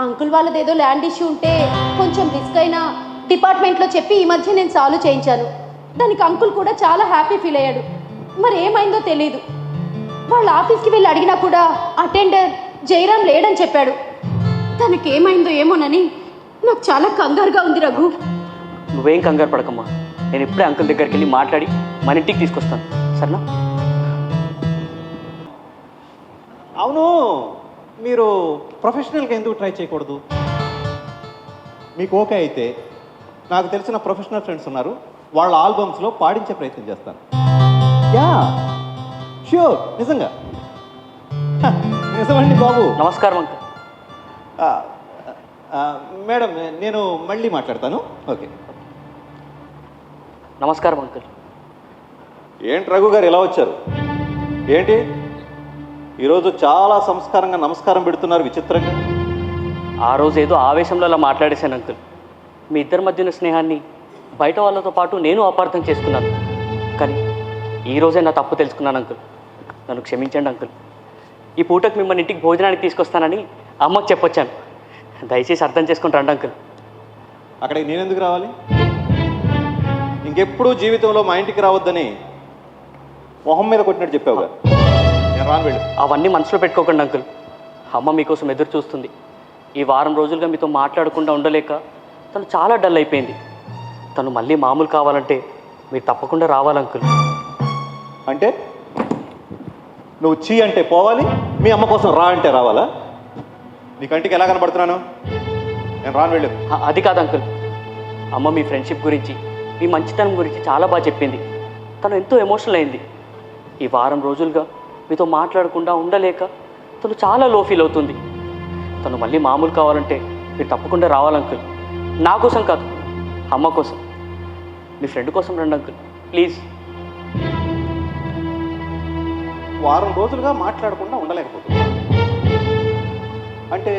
అంకుల్ వాళ్ళదేదో ల్యాండ్ ఇష్యూ ఉంటే కొంచెం రిస్క్ అయినా డిపార్ట్మెంట్లో చెప్పి ఈ మధ్య నేను సాల్వ్ చేయించాను. దానికి అంకుల్ కూడా చాలా హ్యాపీ ఫీల్ అయ్యాడు. మరి ఏమైందో తెలీదు. వాళ్ళ ఆఫీస్కి వెళ్ళి అడిగినా కూడా అటెండర్ జయరామ్ లేడని చెప్పాడు. తనకి ఏమైందో ఏమోనని నాకు చాలా కంగారుగా ఉంది రఘు. నువ్వేం కంగారు పడకమ్మా, నేను ఇప్పుడే అంకుల్ దగ్గరికి వెళ్ళి మాట్లాడి మన ఇంటికి తీసుకొస్తాను, సరేనా? అవును, మీరు ప్రొఫెషనల్గా ఎందుకు ట్రై చేయకూడదు? మీకు ఓకే అయితే నాకు తెలిసిన ప్రొఫెషనల్ ఫ్రెండ్స్ ఉన్నారు, వాళ్ళ ఆల్బమ్స్లో పాడించే ప్రయత్నం చేస్తాను. యా ష్యూర్, నిజంగా. నిజమండి బాబు. నమస్కారం అంకుల్. మేడం, నేను మళ్ళీ మాట్లాడతాను. ఓకే. నమస్కారం అంకుల్. ఏంటి రఘు గారు ఇలా వచ్చారు? ఏంటి ఈరోజు చాలా సంస్కారంగా నమస్కారం పెడుతున్నారు, విచిత్రంగా. ఆ రోజు ఏదో ఆవేశంలో అలా మాట్లాడేశాను అంకుల్. మీ ఇద్దరి మధ్యన స్నేహాన్ని బయట వాళ్ళతో పాటు నేను అపార్థం చేసుకున్నాను. కానీ ఈరోజే నా తప్పు తెలుసుకున్నాను అంకుల్. నన్ను క్షమించండి అంకుల్. ఈ పూటకు మిమ్మల్ని ఇంటికి భోజనానికి తీసుకొస్తానని అమ్మకు చెప్పొచ్చాను. దయచేసి అర్థం చేసుకుని రండి అంకుల్. అక్కడికి నేను ఎందుకు రావాలి? ఇంకెప్పుడు జీవితంలో మా ఇంటికి రావద్దని మొహం మీద కొట్టినట్టు చెప్పావుగా. నేను రాను, వెళ్ళు. అవన్నీ మనసులో పెట్టుకోకండి అంకుల్. అమ్మ మీకోసం ఎదురు చూస్తుంది. ఈ వారం రోజులుగా మీతో మాట్లాడకుండా ఉండలేక తను చాలా డల్ అయిపోయింది. తను మళ్ళీ మామూలు కావాలంటే మీరు తప్పకుండా రావాలి అంకుల్. అంటే నువ్వు చీ అంటే పోవాలి, మీ అమ్మ కోసం రా అంటే రావాలా? నీ కంటికి ఎలా కనబడుతున్నాను? నేను రాను, వెళ్ళు. అది కాదు అంకుల్. అమ్మ మీ ఫ్రెండ్షిప్ గురించి, మీ మంచితనం గురించి చాలా బాగా చెప్పింది. తను ఎంతో ఎమోషనల్ అయింది. ఈ వారం రోజులుగా మీతో మాట్లాడకుండా ఉండలేక తను చాలా లో ఫీల్ అవుతుంది. తను మళ్ళీ మామూలు కావాలంటే మీరు తప్పకుండా రావాలి అంకుల్. నా కోసం కాదు, అమ్మ కోసం, మీ ఫ్రెండ్ కోసం రండి అంకుల్, ప్లీజ్. వారం రోజులుగా మాట్లాడకుండా ఉండలేకపోతున్నా అంటే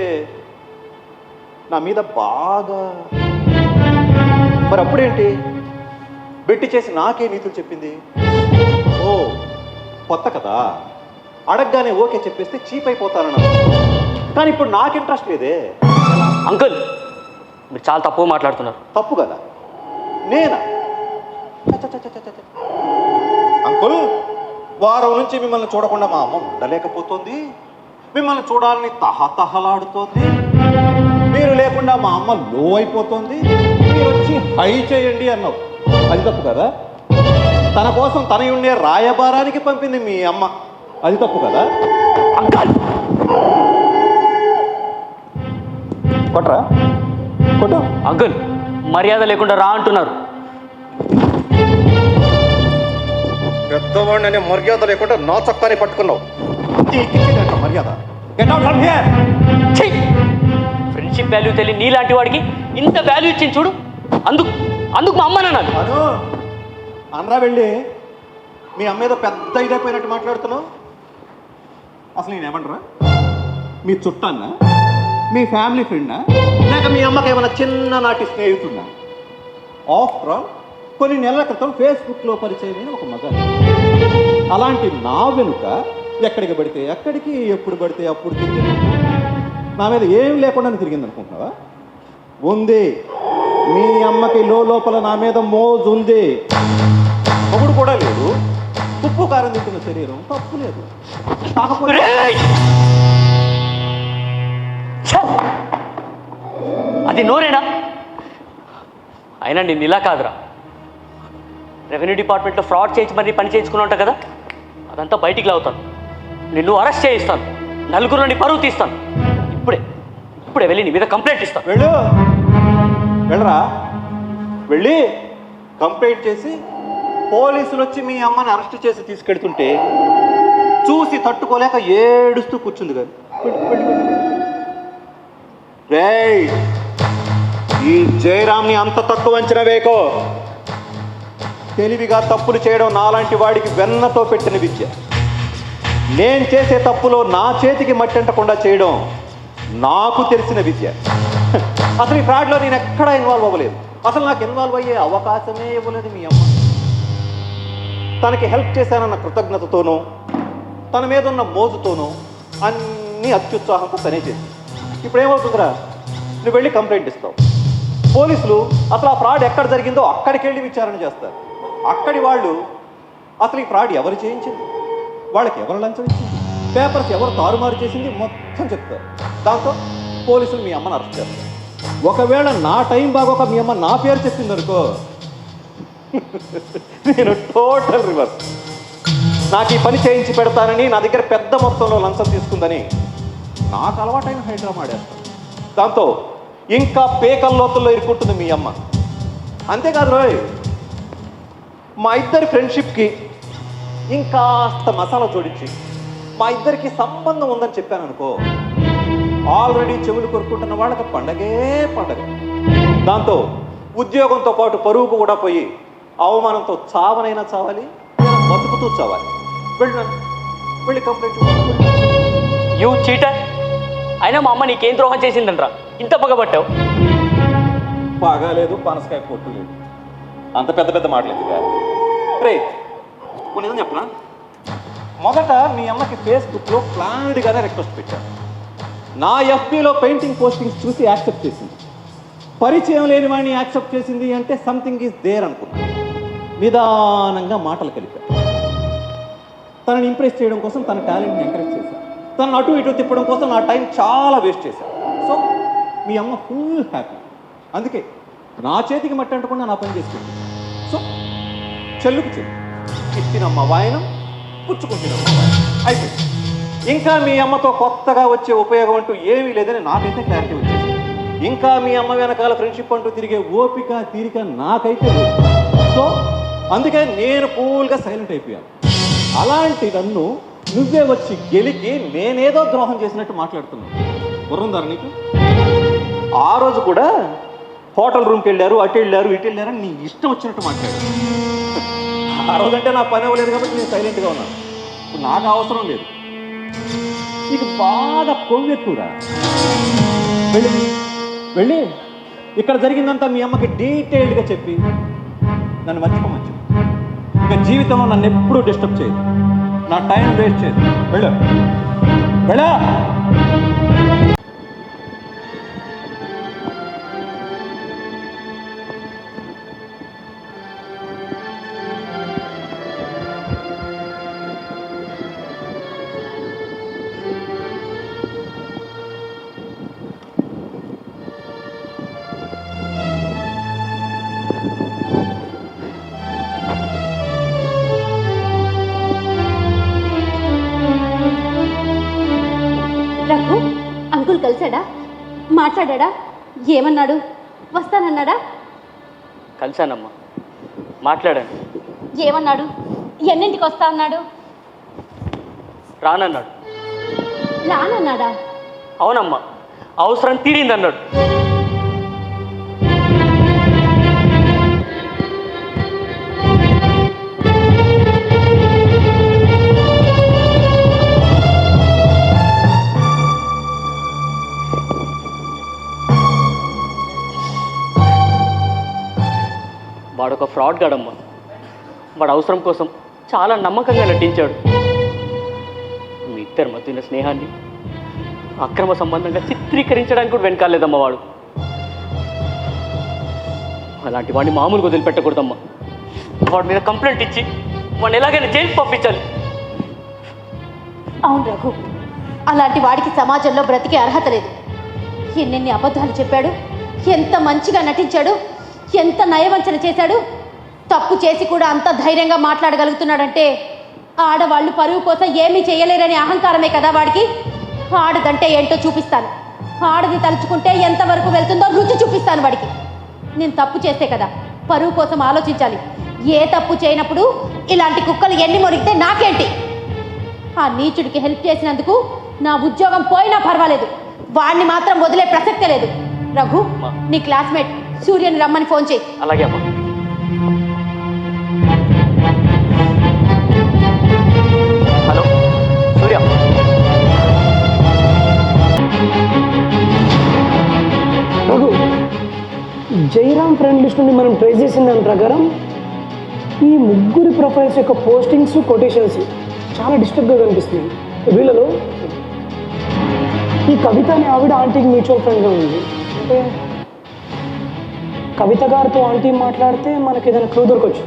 నా మీద బాగా. మరి అప్పుడేంటి? బెట్టి చేసి నాకే నీతులు చెప్పింది. ఓ కొత్త కదా, అడగగానే ఓకే చెప్పేస్తే చీప్ అయిపోతానన్నా. కానీ ఇప్పుడు నాకు ఇంట్రెస్ట్ లేదే. అంకుల్ మీరు చాలా తప్పుగా మాట్లాడుతున్నారు. తప్పు కదా? నేనా? చ చ చ చ చ చ. అంకుల్, వారం నుంచి మిమ్మల్ని చూడకుండా మా అమ్మ ఉండలేకపోతుంది. మిమ్మల్ని చూడాలని తహతహలాడుతోంది. మీరు లేకుండా మా అమ్మ లో అయిపోతుంది. మీరు వచ్చి హై చేయండి అన్నావు. అది తప్పు కదా? తన కోసం తనయుండే రాయబారానికి పంపింది మీ అమ్మ. అది తప్పు కదా? అంకుల్ కొట్రా, కొట్టు. అంకుల్ మర్యాద లేకుండా రా అంటున్నారు. పెద్దవాడిని మర్యాద లేకుండా నా చొక్కాని పట్టుకున్నావు. మర్యాద. Get out from here. Friendship value తెలియని నీలాంటి వాడికి ఇంత వాల్యూ ఇచ్చింది చూడు. అందుకు మా అమ్మని అన్నాను. అను అనరా వెళ్ళి. మీ అమ్మ ఏదో పెద్ద ఇదైపోయినట్టు మాట్లాడుతున్నావు. అసలు నేనేమంటారా? మీ చుట్టాన్నా, మీ ఫ్యామిలీ ఫ్రెండా, లేక మీ అమ్మకి ఏమైనా చిన్ననాటి స్నేహితున్నా? ఆఫ్టర్ ఆల్ కొన్ని నెలల క్రితం ఫేస్బుక్లో పరిచయమైన ఒక మగాడు. అలాంటి నా వెనుక ఎక్కడికి పడితే అక్కడికి, ఎప్పుడు పడితే అప్పుడు తిరిగింది. నా మీద ఏం లేకుండా తిరిగింది అనుకుంటున్నావా? ఉంది. మీ అమ్మకి లోపల నా మీద మోజు ఉంది. మొగుడు కూడా లేదు, ఉప్పు కారం తింటున్న శరీరం, తప్పు లేదు. కాకపోతే అది నోరేనా? అయినా నేను ఇలా కాదురా. రెవెన్యూ డిపార్ట్మెంట్లో ఫ్రాడ్ చేయించి మరీ పని చేయించుకుని ఉంటా కదా, అదంతా బయటికి లాగుతాను. నిన్ను అరెస్ట్ చేయిస్తాను. నలుగురు నీ పరువు తీస్తాను. ఇప్పుడే వెళ్ళి నీ మీద కంప్లైంట్ ఇస్తాను. వెళ్ళరా, వెళ్ళి కంప్లైంట్ చేసి పోలీసులు వచ్చి మీ అమ్మని అరెస్ట్ చేసి తీసుకెళ్తుంటే చూసి తట్టుకోలేక ఏడుస్తూ కూర్చుంది కానీ. రేయ్, ఈ జయరామ్ని అంత తక్కువ అంచనా వేయకో. తెలివిగా తప్పులు చేయడం నాలాంటి వాడికి వెన్నతో పెట్టిన విద్య. నేను చేసే తప్పులో నా చేతికి మట్టంటకుండా చేయడం నాకు తెలిసిన విద్య. అసలు ఈ ఫ్రాడ్లో నేను ఎక్కడా ఇన్వాల్వ్ అవ్వలేదు. అసలు నాకు ఇన్వాల్వ్ అయ్యే అవకాశమే ఇవ్వలేదు మీ అమ్మ. తనకి హెల్ప్ చేశానన్న కృతజ్ఞతతోనూ, తన మీద ఉన్న మోజుతోనూ అన్నీ అత్యుత్సాహంతో తనే చేసి. ఇప్పుడు ఏమవుతుందిరా, నువ్వు వెళ్ళి కంప్లైంట్ ఇస్తావు. పోలీసులు అసలు ఆ ఫ్రాడ్ ఎక్కడ జరిగిందో అక్కడికి వెళ్ళి విచారణ చేస్తారు. అక్కడి వాళ్ళు అసలు ఈ ఫ్రాడ్ ఎవరు చేయించింది, వాళ్ళకి ఎవరు లంచం ఇచ్చింది, పేపర్స్ ఎవరు తారుమారు చేసింది మొత్తం చెప్తారు. దాంతో పోలీసులు మీ అమ్మని అరెస్ట్ చేస్తారు. ఒకవేళ నా టైం బాగోక మీ అమ్మ నా పేరు చెప్పింది అనుకో, నేను టోటల్ రివర్స్. నాకు ఈ పని చేయించి పెడతానని నా దగ్గర పెద్ద మొత్తంలో లంచం తీసుకుందని నాకు అలవాటైన హైడ్రా మాడేస్తాను. దాంతో ఇంకా పేకల్లోతుల్లో ఇరుక్కుంటుంది మీ అమ్మ. అంతేకాదు రోయ్, మా ఇద్దరి ఫ్రెండ్షిప్కి ఇంకాస్త మసాలా జోడించి మా ఇద్దరికి సంబంధం ఉందని చెప్పాను అనుకో, ఆల్రెడీ చెవులు కొరుక్కుంటున్న వాళ్ళకి పండగే పండగ. దాంతో ఉద్యోగంతో పాటు పరువుకు కూడా పోయి అవమానంతో చావనైనా చావాలి, బతుకుతూ చావాలి. వెళ్ళి కంప్లైంట్. You cheater. అయినా మా అమ్మ నీకేం ద్రోహం చేసిందంట్రా ఇంత పగబట్టావు? బాగాలేదు, పనసకాయ పొట్టు లేదు. అంత పెద్ద పెద్ద మాటలేదుగా. రే కొన్ని చెప్పనా, మొదట మీ అమ్మకి ఫేస్బుక్లో ప్లాన్డ్గానే రిక్వెస్ట్ పెట్టాను. నా ఎఫ్బీలో పెయింటింగ్ పోస్టింగ్స్ చూసి యాక్సెప్ట్ చేసింది. పరిచయం లేని వాడిని యాక్సెప్ట్ చేసింది అంటే సంథింగ్ ఈజ్ దేర్ అనుకున్నాను. నిదానంగా మాటలు కలిపాను. తనని ఇంప్రెస్ చేయడం కోసం తన టాలెంట్ని ఎంకరేజ్ చేశాను. తనను అటు ఇటు తిప్పడం కోసం నా టైం చాలా వేస్ట్ చేశాను. సో మీ అమ్మ ఫుల్ హ్యాపీ. అందుకే నా చేతికి మట్టి అంటకుండా నా పని చేసుకుంది. సో చెల్లుకు చెల్లు, ఇచ్చినమ్మ వాయనం, పుచ్చుకుంటున్నమ్మ వాయనం అయిపోయింది. ఇంకా మీ అమ్మతో కొత్తగా వచ్చే ఉపయోగం అంటూ ఏమీ లేదని నాకైతే క్లారిటీ వచ్చింది. ఇంకా మీ అమ్మ వెనకాల ఫ్రెండ్షిప్ అంటూ తిరిగే ఓపిక తీరిక నాకైతే లేదు. సో అందుకే నేను కూల్గా సైలెంట్ అయిపోయాను. అలాంటి నన్ను నువ్వే వచ్చి గెలికి నేనేదో ద్రోహం చేసినట్టు మాట్లాడుతున్నాను. బుర్రందారు నీకు? ఆ రోజు కూడా హోటల్ రూమ్కి వెళ్ళారు, అటు వెళ్ళారు, ఇటు వెళ్ళారని నీ ఇష్టం వచ్చినట్టు మాట్లాడారు. ఆ రోజంటే నా పని అవ్వలేదు కాబట్టి నేను సైలెంట్గా ఉన్నాను. ఇప్పుడు నాకు అవసరం లేదు. నీకు బాగా కొవ్వెక్కురా. వెళ్ళి ఇక్కడ జరిగిందంతా మీ అమ్మకి డీటెయిల్డ్గా చెప్పి నన్ను మర్చిపోమచ్చు. ఇక జీవితంలో నన్ను ఎప్పుడూ డిస్టర్బ్ చేయదు, నా టైం వేస్ట్ చేయదు. వెళ్ళు వెళ్ళా. రఘు అంకుల్ కలిశాడా? మాట్లాడా? ఏమన్నాడు? వస్తానన్నాడా? కలిశానమ్మా, మాట్లాడాను. ఏమన్నాడు? ఎన్నింటికి వస్తా అన్నాడు? రానన్నాడు. రానన్నాడా? అవునమ్మా, అవసరం తీరిందన్నాడు. వాడొక ఫ్రాడ్ గాడమ్మా. వాడు అవసరం కోసం చాలా నమ్మకంగా నటించాడు. మీ ఇద్దరి మధ్య ఉన్న స్నేహాన్ని అక్రమ సంబంధంగా చిత్రీకరించడానికి కూడా వెనకాలేదమ్మా వాడు. అలాంటి వాడిని మామూలుగా వదిలిపెట్టకూడదమ్మా. వాడి మీద కంప్లైంట్ ఇచ్చి వాడిని ఎలాగైనా జైలుకి పంపించాలి. అవును రఘు, అలాంటి వాడికి సమాజంలో బ్రతికే అర్హత లేదు. ఎన్నెన్ని అబద్ధాలు చెప్పాడు, ఎంత మంచిగా నటించాడు, ఎంత నయవంచన చేశాడు. తప్పు చేసి కూడా అంత ధైర్యంగా మాట్లాడగలుగుతున్నాడంటే ఆడవాళ్ళు పరువు కోసం ఏమీ చేయలేరనే అహంకారమే కదా వాడికి. ఆడదంటే ఏంటో చూపిస్తాను, ఆడది తలుచుకుంటే ఎంతవరకు వెళ్తుందో రుచి చూపిస్తాను వాడికి. నేను తప్పు చేస్తే కదా పరువు కోసం ఆలోచించాలి. ఏ తప్పు చేయనప్పుడు ఇలాంటి కుక్కలు ఎన్ని మొరిగితే నాకేంటి? ఆ నీచుడికి హెల్ప్ చేసినందుకు నా ఉద్యోగం పోయినా పర్వాలేదు, వాడిని మాత్రం వదిలే ప్రసక్తే లేదు. రఘు, నీ క్లాస్మేట్ సూర్యని రమ్మని ఫోన్ చేయి. అలాగే అమ్మా. హలో సూర్య. రఘు, జైరామ్ ఫ్రెండ్ లిస్ట్ నుండి మనం ట్రేస్ చేసిన దాని ప్రకారం ఈ ముగ్గురి ప్రొఫైల్స్ యొక్క పోస్టింగ్స్, కొటేషన్స్ చాలా డిస్టర్బ్గా కనిపిస్తుంది. వీళ్ళలో ఈ కవిత అనే ఆవిడ ఆంటీకి మ్యూచువల్ ఫ్రెండ్గా ఉంది. అంటే కవిత గారితో ఆంటీ మాట్లాడితే మనకి ఏదైనా క్లూ దొరకవచ్చు.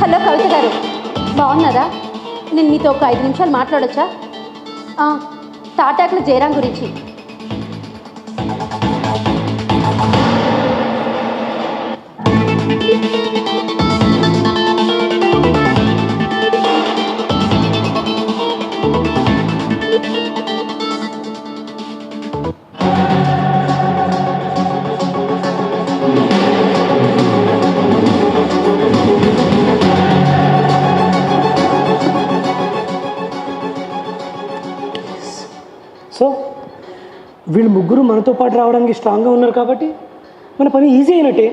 హలో కవిత గారు, బాగున్నారా? నేను మీతో ఒక 5 నిమిషాలు మాట్లాడొచ్చా? తాటాకుల జయరాం గురించి. సో వీళ్ళు ముగ్గురు మనతో పాటు రావడానికి స్ట్రాంగ్గా ఉన్నారు కాబట్టి మన పని ఈజీ అయినట్టే.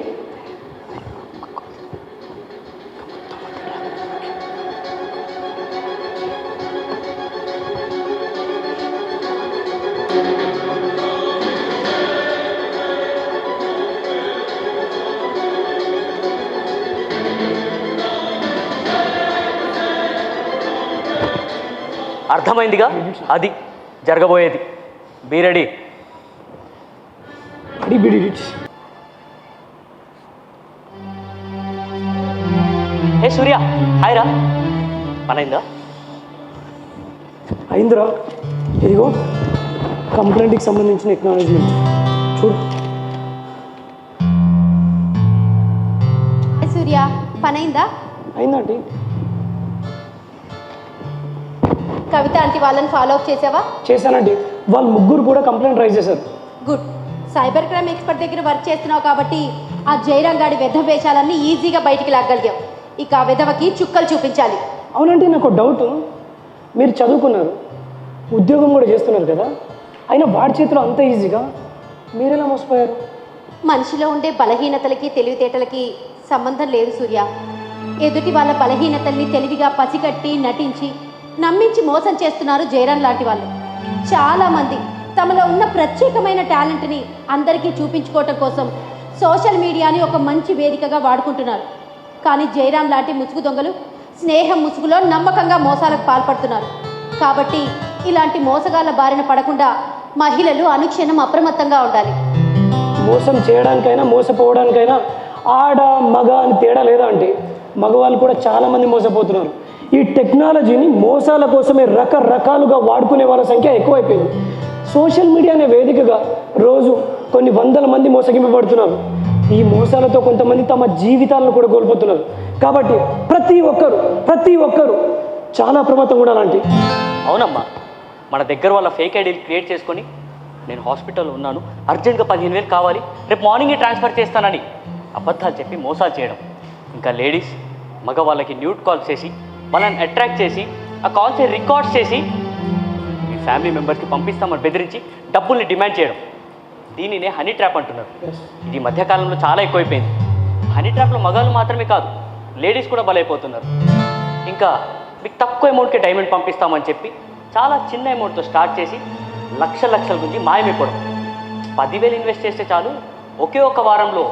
అర్థమైందిగా? అది జరగబోయేది. Be ready. Hey Surya, hi రా. పనైందా? అయిందిరా. ఇదిగో కంప్లైంట్కి సంబంధించిన ఎక్నాలజీమెంట్ చూడు. సూర్య, పనైందా? అయిందండి. కవిత ఆంటీ వాళ్ళని ఫాలో అప్ చేసావా? చేశానండి. వాళ్ళు ముగ్గురు కూడా కంప్లైంట్ రైజ్ చేశారు. గుడ్. సైబర్ క్రైమ్ ఎక్స్పర్ట్ దగ్గర వర్క్ చేస్తున్నావు కాబట్టి ఆ జయరాం గాడి వెధ వేషాలన్నీ ఈజీగా బయటికి లాగలిగావు. ఇక ఆ వెధవకి చుక్కలు చూపించాలి. అవునండి, నాకు డౌట్. మీరు చదువుకున్నారు, ఉద్యోగం కూడా చేస్తున్నారు కదా, అయినా వాడి చేతిలో అంత ఈజీగా మీరెలా మోసపోయారు? మనిషిలో ఉండే బలహీనతలకి తెలివితేటలకి సంబంధం లేదు సూర్య. ఎదుటి వాళ్ళ బలహీనతల్ని తెలివిగా పసిగట్టి నటించి నమ్మించి మోసం చేస్తున్నారు జయరాం లాంటి వాళ్ళు. చాలామంది తమలో ఉన్న ప్రత్యేకమైన టాలెంట్ని అందరికీ చూపించుకోవటం కోసం సోషల్ మీడియాని ఒక మంచి వేదికగా వాడుకుంటున్నారు. కానీ జయరాం లాంటి ముసుగు దొంగలు స్నేహం ముసుగులో నమ్మకంగా మోసాలకు పాల్పడుతున్నారు. కాబట్టి ఇలాంటి మోసగాళ్ళ బారిన పడకుండా మహిళలు అనుక్షణం అప్రమత్తంగా ఉండాలి. మోసం చేయడానికైనా మోసపోవడానికైనా ఆడ మగ అని తేడా లేదా అంటే మగవాళ్ళు కూడా చాలామంది మోసపోతున్నారు. ఈ టెక్నాలజీని మోసాల కోసమే రకరకాలుగా వాడుకునే వాళ్ళ సంఖ్య ఎక్కువైపోయింది. సోషల్ మీడియా అనే వేదికగా రోజు కొన్ని వందల మంది మోసగింపబడుతున్నారు. ఈ మోసాలతో కొంతమంది తమ జీవితాలను కూడా కోల్పోతున్నారు. కాబట్టి ప్రతి ఒక్కరు చాలా అప్రమత్తంగా ఉండాలంటే. అవునమ్మా, మన దగ్గర వాళ్ళ ఫేక్ ఐడీలు క్రియేట్ చేసుకొని నేను హాస్పిటల్లో ఉన్నాను, అర్జెంట్గా 15,000 కావాలి, రేపు మార్నింగే ట్రాన్స్ఫర్ చేస్తానని అబద్ధాలు చెప్పి మోసాలు చేయడం. ఇంకా లేడీస్ మగవాళ్ళకి న్యూడ్ కాల్స్ చేసి వాళ్ళని అట్రాక్ట్ చేసి ఆ కాల్స్ని రికార్డ్స్ చేసి మీ ఫ్యామిలీ మెంబర్స్కి పంపిస్తామని బెదిరించి డబ్బుల్ని డిమాండ్ చేయడం. దీనినే హనీ ట్రాప్ అంటున్నారు. ఇది మధ్యకాలంలో చాలా ఎక్కువైపోయింది. హనీ ట్రాప్లో మగాళ్ళు మాత్రమే కాదు, లేడీస్ కూడా బలైపోతున్నారు. ఇంకా మీకు తక్కువ అమౌంట్కి డైమండ్ పంపిస్తామని చెప్పి చాలా చిన్న అమౌంట్తో స్టార్ట్ చేసి లక్షల గురించి మాయమైపోవడం. 10,000 ఇన్వెస్ట్ చేస్తే చాలు, ఒకే ఒక వారంలో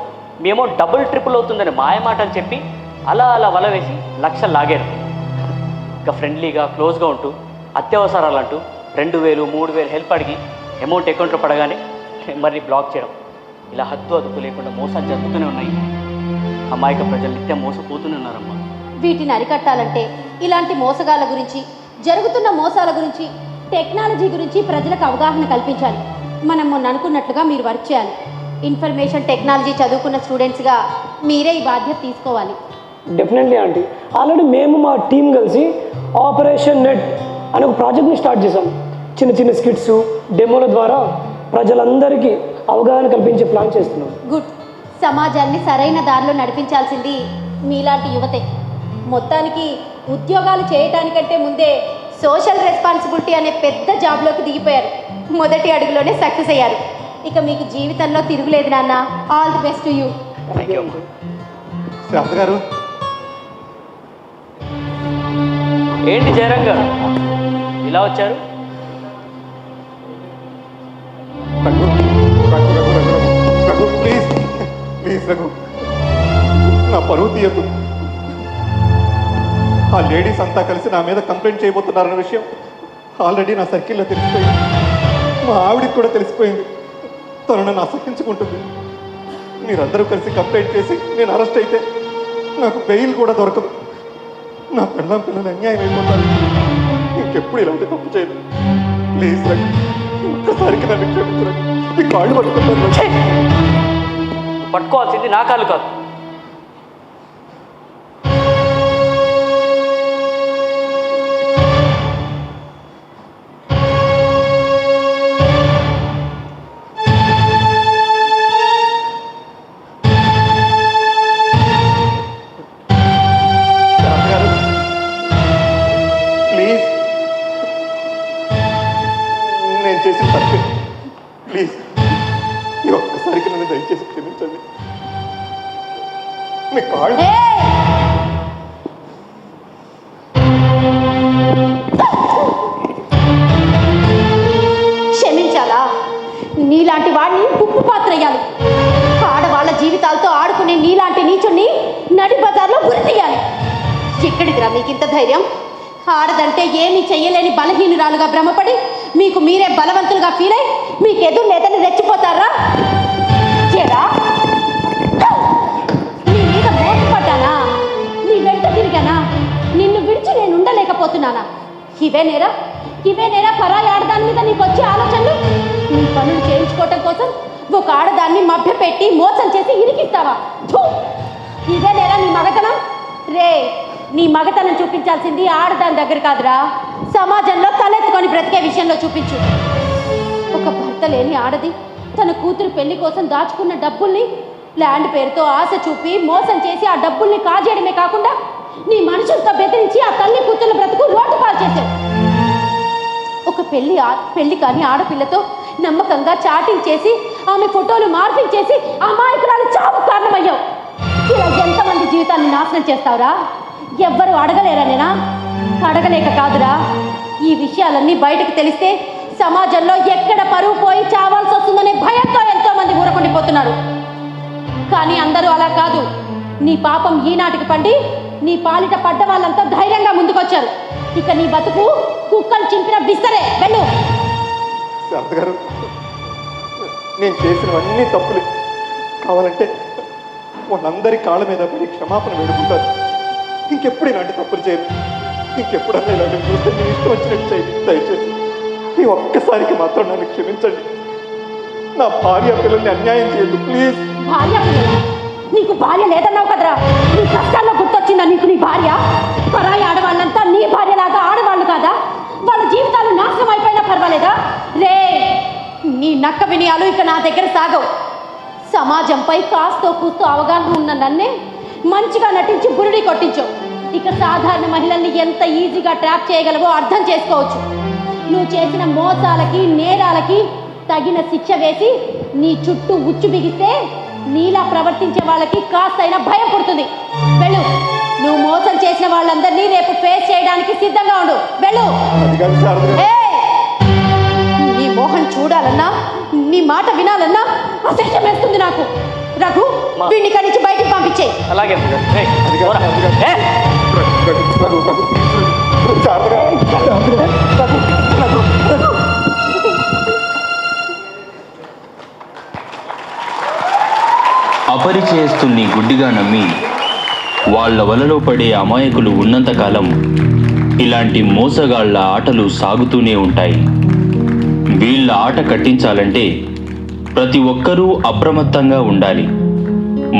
మీ అమౌంట్ డబుల్ ట్రిపుల్ అవుతుందని మాయమాటలు చెప్పి అలా వల వేసి లక్షలు లాగేయడం. ఇంకా ఫ్రెండ్లీగా క్లోజ్గా ఉంటూ అత్యవసరాలు అంటూ 2,000 3,000 హెల్ప్ అడిగి అమౌంట్ అకౌంట్లో పడగానే నెంబర్ని బ్లాక్ చేయడం. ఇలా హద్దు అదుపు లేకుండా మోసాలు జరుగుతూనే ఉన్నాయి. అమాయక ప్రజలు నిత్యం మోసపోతూనే ఉన్నారమ్మా. వీటిని అరికట్టాలంటే ఇలాంటి మోసగాళ్ళ గురించి, జరుగుతున్న మోసాల గురించి, టెక్నాలజీ గురించి ప్రజలకు అవగాహన కల్పించాలి. మనం మొన్న అనుకున్నట్లుగా మీరు వర్క్ చేయాలి. ఇన్ఫర్మేషన్ టెక్నాలజీ చదువుకున్న స్టూడెంట్స్గా మీరే ఈ బాధ్యత తీసుకోవాలి. Definitely aunty. ఆల్రెడీ మేము మా టీం కలిసి ఆపరేషన్ నెట్ అనే ఒక ప్రాజెక్ట్ని స్టార్ట్ చేసాం. చిన్న స్కిట్స్ డెమోల ద్వారా ప్రజలందరికీ అవగాహన కల్పించే ప్లాన్ చేస్తున్నాం. గుడ్. సమాజాన్ని సరైన దారిలో నడిపించాల్సింది మీలాంటి యువతే. మొత్తానికి ఉద్యోగాలు చేయటానికంటే ముందే సోషల్ రెస్పాన్సిబిలిటీ అనే పెద్ద జాబ్లోకి దిగిపోయారు. మొదటి అడుగులోనే సక్సెస్ అయ్యారు. ఇక మీకు జీవితంలో తిరుగులేదు నాన్న. All the best to you. Thank you. Shravan గారు, ఏంటి జయరాం గారు ఇలా వచ్చారు? రఘు ప్లీజ్ రఘు, నా పరువు తీయద్దు. ఆ లేడీస్ అంతా కలిసి నా మీద కంప్లైంట్ చేయబోతున్నారన్న విషయం ఆల్రెడీ నా సర్కిల్లో తెలిసిపోయింది. మా ఆవిడికి కూడా తెలిసిపోయింది. తను నన్ను అసహించుకుంటుంది. మీరందరూ కలిసి కంప్లైంట్ చేసి నేను అరెస్ట్ అయితే నాకు బెయిల్ కూడా దొరకదు. నా పిల్లలు అన్యాయం అయిపోతారు. ఇంకెప్పుడు ఇలాంటి తప్పు చేయదు. ప్లీజ్ రఘు, ఒక్కసారికి నన్ను క్షమించరు. మీ కాళ్ళు పట్టుకుంటాను. పట్టుకోవాల్సింది నా కాళ్ళు కాదు. ప్లీజ్, నేను చేసిన తప్పే. ప్లీజ్ ఈ ఒక్కసారికి నన్ను దయచేసి క్షమించండి. మీ కాళ్ళు క్షమించాలా? నీలాంటి వాడిని ఉప్పు పాత్ర అయ్యాలి. ఆడవాళ్ళ జీవితాలతో ఆడుకునే నీలాంటి నీచుణ్ణి నడి బజార్లో గురి తీయాలి. ఎక్కడిదిరా మీకింత ధైర్యం? ఆడదంటే ఏమీ చెయ్యలేని బలహీనురాలుగా భ్రమపడి మీకు మీరే బలవంతులుగా ఫీల్ అయి మీకు ఎదురు నేతని రెచ్చిపోతారా? చేరా నీ మీద మోసపడ్డానా? నీ వెంట తిరిగానా? నిన్ను విడిచి నేను ఉండలేకపోతున్నానా? ఇవే నేరా పరాయి ఆడదాని మీద నీకు వచ్చే ఆలోచనలు? నీ పనులు చేయించుకోవటం కోసం ఒక ఆడదాన్ని మభ్యపెట్టి మోసం చేసి ఇరికిస్తావా? ఇదే నేరా నీ మగతనం? రే, నీ మగతనం చూపించాల్సింది ఆడదాని దగ్గర కాదురా, సమాజంలో తలెత్తుకొని బ్రతికే విషయంలో చూపించు. ఒక భర్త లేని ఆడది తన కూతురు పెళ్లి కోసం దాచుకున్న డబ్బుల్ని ల్యాండ్ పేరుతో ఆశ చూపి మోసం చేసి ఆ డబ్బుల్ని కాజేయడమే కాకుండా నీ మనుషులతో బెదిరించి ఆ తల్లి కూతుర్ల బ్రతుకు రోడ్డు పాలు చేశావు. ఒక పెళ్లి కాని ఆడపిల్లతో నమ్మకంగా చాటింగ్ చేసి ఆమె ఫోటోలు మార్పింగ్ చేసి అమాయకురాలు చావు కారణమయ్యావు. ఇలా ఎంతమంది జీవితాన్ని నాశనం చేస్తావురా? ఎవ్వరూ అడగలేరా? నేనా అడగలేక కాదురా, ఈ విషయాలన్నీ బయటకు తెలిస్తే సమాజంలో ఎక్కడ పరువు పోయి చావాల్సి వస్తుందనే భయంతో ఎంతో మంది ఊరకుండిపోతున్నారు. కానీ అందరూ అలా కాదు. నీ పాపం ఈనాటికి పండి నీ పాలిట పడ్డ వాళ్ళంతా ధైర్యంగా ముందుకొచ్చారు. ఇక నీ బతుకు కుక్కలు చింపిన విస్తరే. వెళ్ళు. శారద గారు, నేను చేసినవన్నీ తప్పులు. కావాలంటే వాళ్ళందరి కాళ్ళ మీద పడి క్షమాపణ వేడుకుంటారు. ఇంకెప్పుడు ఇలాంటి తప్పులు చేయను. ఇంకెప్పుడన్నా ఇలాంటి చూస్తే నేను ఇష్టం వచ్చినట్టు చేయండి. దయచేసి ఈ ఒక్కసారికి మాత్రం నన్ను క్షమించండి. నా భార్య పిల్లల్ని అన్యాయం చేయదు ప్లీజ్. భార్య పిల్లలా? నీకు భార్య లేదన్నావు కదరా. నీ కష్టాల్లో గుర్తొచ్చిందా నీకు నీ భార్య? పరాయి ఆడవాళ్ళంతా నీ భార్యలాగా ఆడవాళ్ళు కాదా? వాళ్ళ జీవితాలు నాశనం అయిపోయినా పర్వాలేదా? రే, నీ నక్క వినయాలు ఇక నా దగ్గర సాగవు. సమాజంపై కాస్తో కూస్తో అవగాహన ఉన్న నన్నే మంచిగా నటించి బురుడి కొట్టించు. ఇక సాధారణ మహిళల్ని ఎంత ఈజీగా ట్రాప్ చేయగలవో అర్థం చేసుకోవచ్చు. నువ్వు చేసిన మోసాలకి నేరాలకి తగిన శిక్ష వేసి నీ చుట్టూ ఉచ్చు బిగిస్తే నీలా ప్రవర్తించే వాళ్ళకి కాస్తైనా భయం పుడుతుంది. వెళ్ళు. నువ్వు మోసం చేసిన వాళ్ళందరినీ రేపు ఫేస్ చేయడానికి సిద్ధంగా ఉండు. వెళ్ళు. నీ మోహన్ చూడాలన్నా, నీ మాట వినాలన్నా అసహ్యం వేస్తుంది నాకు. రఘు, వీడిని ఇక్కడి నుంచి బయటికి పంపించేయి. అలాగే అపరిచయస్తుల్ని గుడ్డిగా నమ్మి వాళ్ళ వలలో పడే అమాయకులు ఉన్నంతకాలం ఇలాంటి మోసగాళ్ల ఆటలు సాగుతూనే ఉంటాయి. వీళ్ళ ఆట కట్టించాలంటే ప్రతి ఒక్కరూ అప్రమత్తంగా ఉండాలి.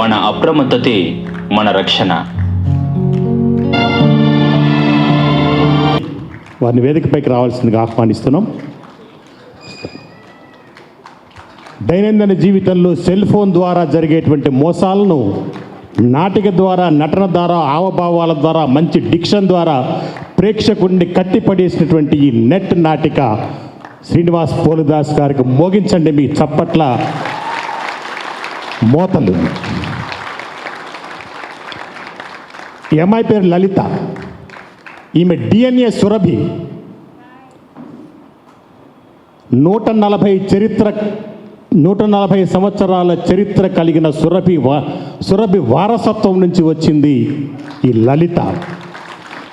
మన అప్రమత్తతే మన రక్షణ. వారిని వేదికపైకి రావాల్సిందిగా ఆహ్వానిస్తున్నాం. దైనందిన జీవితంలో సెల్ ఫోన్ ద్వారా జరిగేటువంటి మోసాలను నాటిక ద్వారా, నటన ద్వారా, హావభావాల ద్వారా, మంచి డిక్షన్ ద్వారా ప్రేక్షకుడిని కట్టిపడేసినటువంటి ఈ నెట్ నాటిక శ్రీనివాస్ పోలుదాస్ గారికి మోగించండి మీ చప్పట్ల మోతలు. ఈ అమ్మాయి పేరు లలిత. ఈమె DNA సురభి. 140 సంవత్సరాల చరిత్ర కలిగిన సురభి వారసత్వం నుంచి వచ్చింది ఈ లలిత.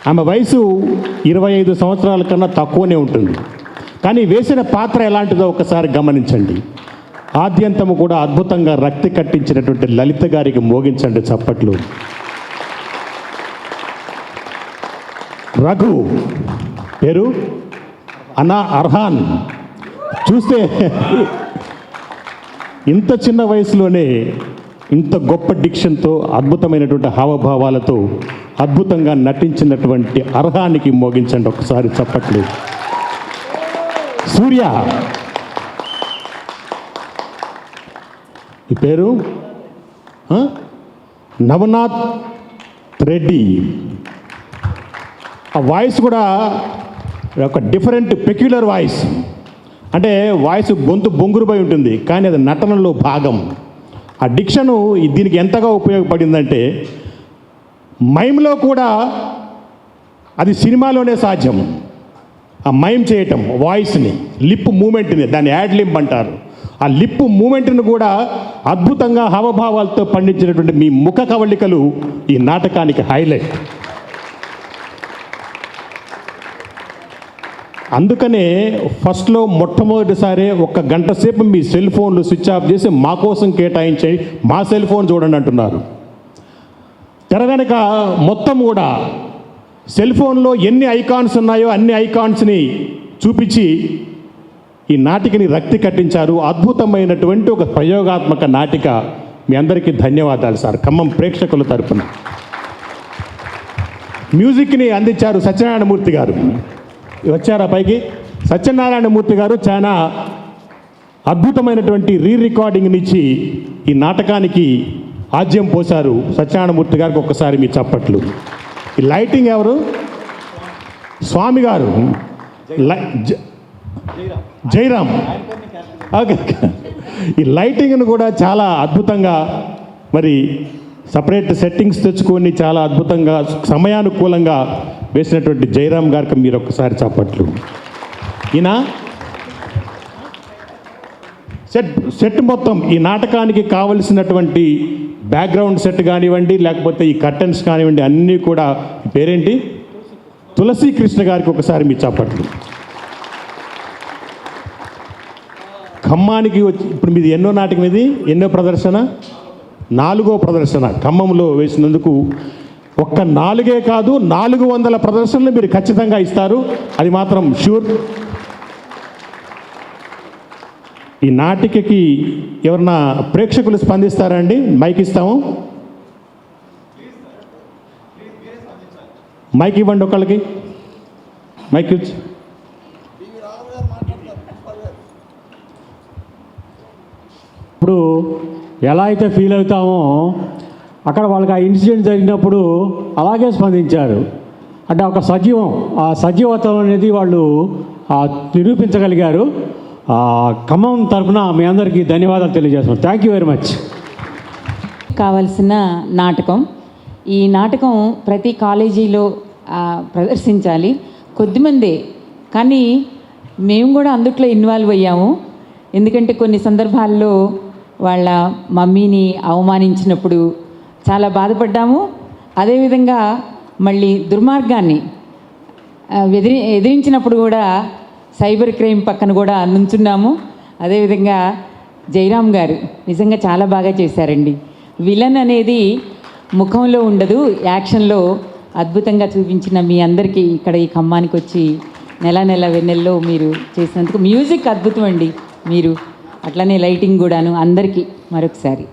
ఆమె వయసు 25 సంవత్సరాల కన్నా తక్కువనే ఉంటుంది. కానీ వేసిన పాత్ర ఎలాంటిదో ఒకసారి గమనించండి. ఆద్యంతము కూడా అద్భుతంగా రక్తి కట్టించినటువంటి లలిత గారికి మోగించండి చప్పట్లు. రఘు పేరు అనా అర్హాన్. చూస్తే ఇంత చిన్న వయసులోనే ఇంత గొప్ప డిక్షన్తో, అద్భుతమైనటువంటి హావభావాలతో అద్భుతంగా నటించినటువంటి అర్హానికి మోగించండి ఒకసారి చప్పట్లు. సూర్య, ఈ పేరు నవనాథ్ రెడ్డి. ఆ వాయిస్ కూడా ఒక డిఫరెంట్ పెక్యులర్ వాయిస్. అంటే వాయిస్ గొంతు బొంగురుపై ఉంటుంది, కానీ అది నటనలో భాగం. ఆ డిక్షను దీనికి ఎంతగా ఉపయోగపడిందంటే మైమ్లో కూడా అది సినిమాలోనే సాధ్యం. ఆ మైమ్ చేయటం, వాయిస్ని, లిప్ మూమెంట్ని, దాన్ని యాడ్ లిప్ అంటారు. ఆ లిప్ మూమెంట్ని కూడా అద్భుతంగా హావభావాలతో పండించినటువంటి మీ ముఖ కవళికలు ఈ నాటకానికి హైలైట్. అందుకనే ఫస్ట్లో మొట్టమొదటిసారి 1 గంట సేపు మీ సెల్ ఫోన్లు స్విచ్ ఆఫ్ చేసి మా కోసం కేటాయించి మా సెల్ ఫోన్ చూడండి అంటున్నారు. తెర వెనక మొత్తం కూడా సెల్ ఫోన్లో ఎన్ని ఐకాన్స్ ఉన్నాయో అన్ని ఐకాన్స్ని చూపించి ఈ నాటికని రక్తి కట్టించారు. అద్భుతమైనటువంటి ఒక ప్రయోగాత్మక నాటిక. మీ అందరికీ ధన్యవాదాలు సార్, ఖమ్మం ప్రేక్షకుల తరపున. మ్యూజిక్ని అందించారు సత్యనారాయణమూర్తి గారు. వచ్చారా పైకి? సత్యనారాయణమూర్తి గారు చాలా అద్భుతమైనటువంటి రికార్డింగ్నిచ్చి ఈ నాటకానికి ఆజ్యం పోశారు. సత్యనారాయణమూర్తి గారికి ఒక్కసారి మీ చప్పట్లు. ఈ లైటింగ్ ఎవరు? స్వామి గారు. జైరామ్. ఓకే, ఈ లైటింగ్ను కూడా చాలా అద్భుతంగా మరి సపరేట్ సెట్టింగ్స్ తెచ్చుకొని చాలా అద్భుతంగా సమయానుకూలంగా వేసినటువంటి జైరామ్ గారికి మీరు ఒక్కసారి చప్పట్లు. ఈయన సెట్ మొత్తం ఈ నాటకానికి కావలసినటువంటి బ్యాక్గ్రౌండ్ సెట్ కానివ్వండి, లేకపోతే ఈ కర్టన్స్ కానివ్వండి, అన్నీ కూడా పేరేంటి, తులసి కృష్ణ గారికి ఒకసారి మీ చప్పట్లు. ఖమ్మానికి వచ్చి ఇప్పుడు మీది ఎన్నో నాటకం, ఇది ఎన్నో ప్రదర్శన, 4వ ప్రదర్శన ఖమ్మంలో వేసినందుకు. ఒక్క 4 కాదు 400 ప్రదర్శనలు మీరు ఖచ్చితంగా ఇస్తారు, అది మాత్రం షూర్. ఈ నాటికకి ఎవరన్నా ప్రేక్షకులు స్పందిస్తారా అండి? మైక్ ఇస్తాము, మైక్ ఇవ్వండి ఒకళ్ళకి, మైక్ ఇచ్చి. ఇప్పుడు ఎలా అయితే ఫీల్ అవుతామో అక్కడ వాళ్ళకి ఆ ఇన్సిడెంట్ జరిగినప్పుడు అలాగే స్పందించారు. అంటే ఒక సజీవం, ఆ సజీవత్వం అనేది వాళ్ళు నిరూపించగలిగారు. ఖమ్మం తరఫున మీ అందరికీ ధన్యవాదాలు తెలియజేస్తున్నాం. Thank you very much. కావలసిన నాటకం, ఈ నాటకం ప్రతి కాలేజీలో ప్రదర్శించాలి. కొద్దిమందే, కానీ మేము కూడా అందుట్లో ఇన్వాల్వ్ అయ్యాము. ఎందుకంటే కొన్ని సందర్భాల్లో వాళ్ళ మమ్మీని అవమానించినప్పుడు చాలా బాధపడ్డాము. అదేవిధంగా మళ్ళీ దుర్మార్గాన్ని ఎదిరించినప్పుడు కూడా సైబర్ క్రైమ్ పక్కన కూడా నుంచున్నాము. అదేవిధంగా జయరామ్ గారు నిజంగా చాలా బాగా చేశారండి. విలన్ అనేది ముఖంలో ఉండదు, యాక్షన్లో అద్భుతంగా చూపించిన మీ అందరికీ ఇక్కడ ఈ ఖమ్మానికి వచ్చి నెల వెన్నెల్లో మీరు చేసినందుకు, మ్యూజిక్ అద్భుతం అండి మీరు, అట్లనే లైటింగ్ కూడాను, అందరికీ మరొకసారి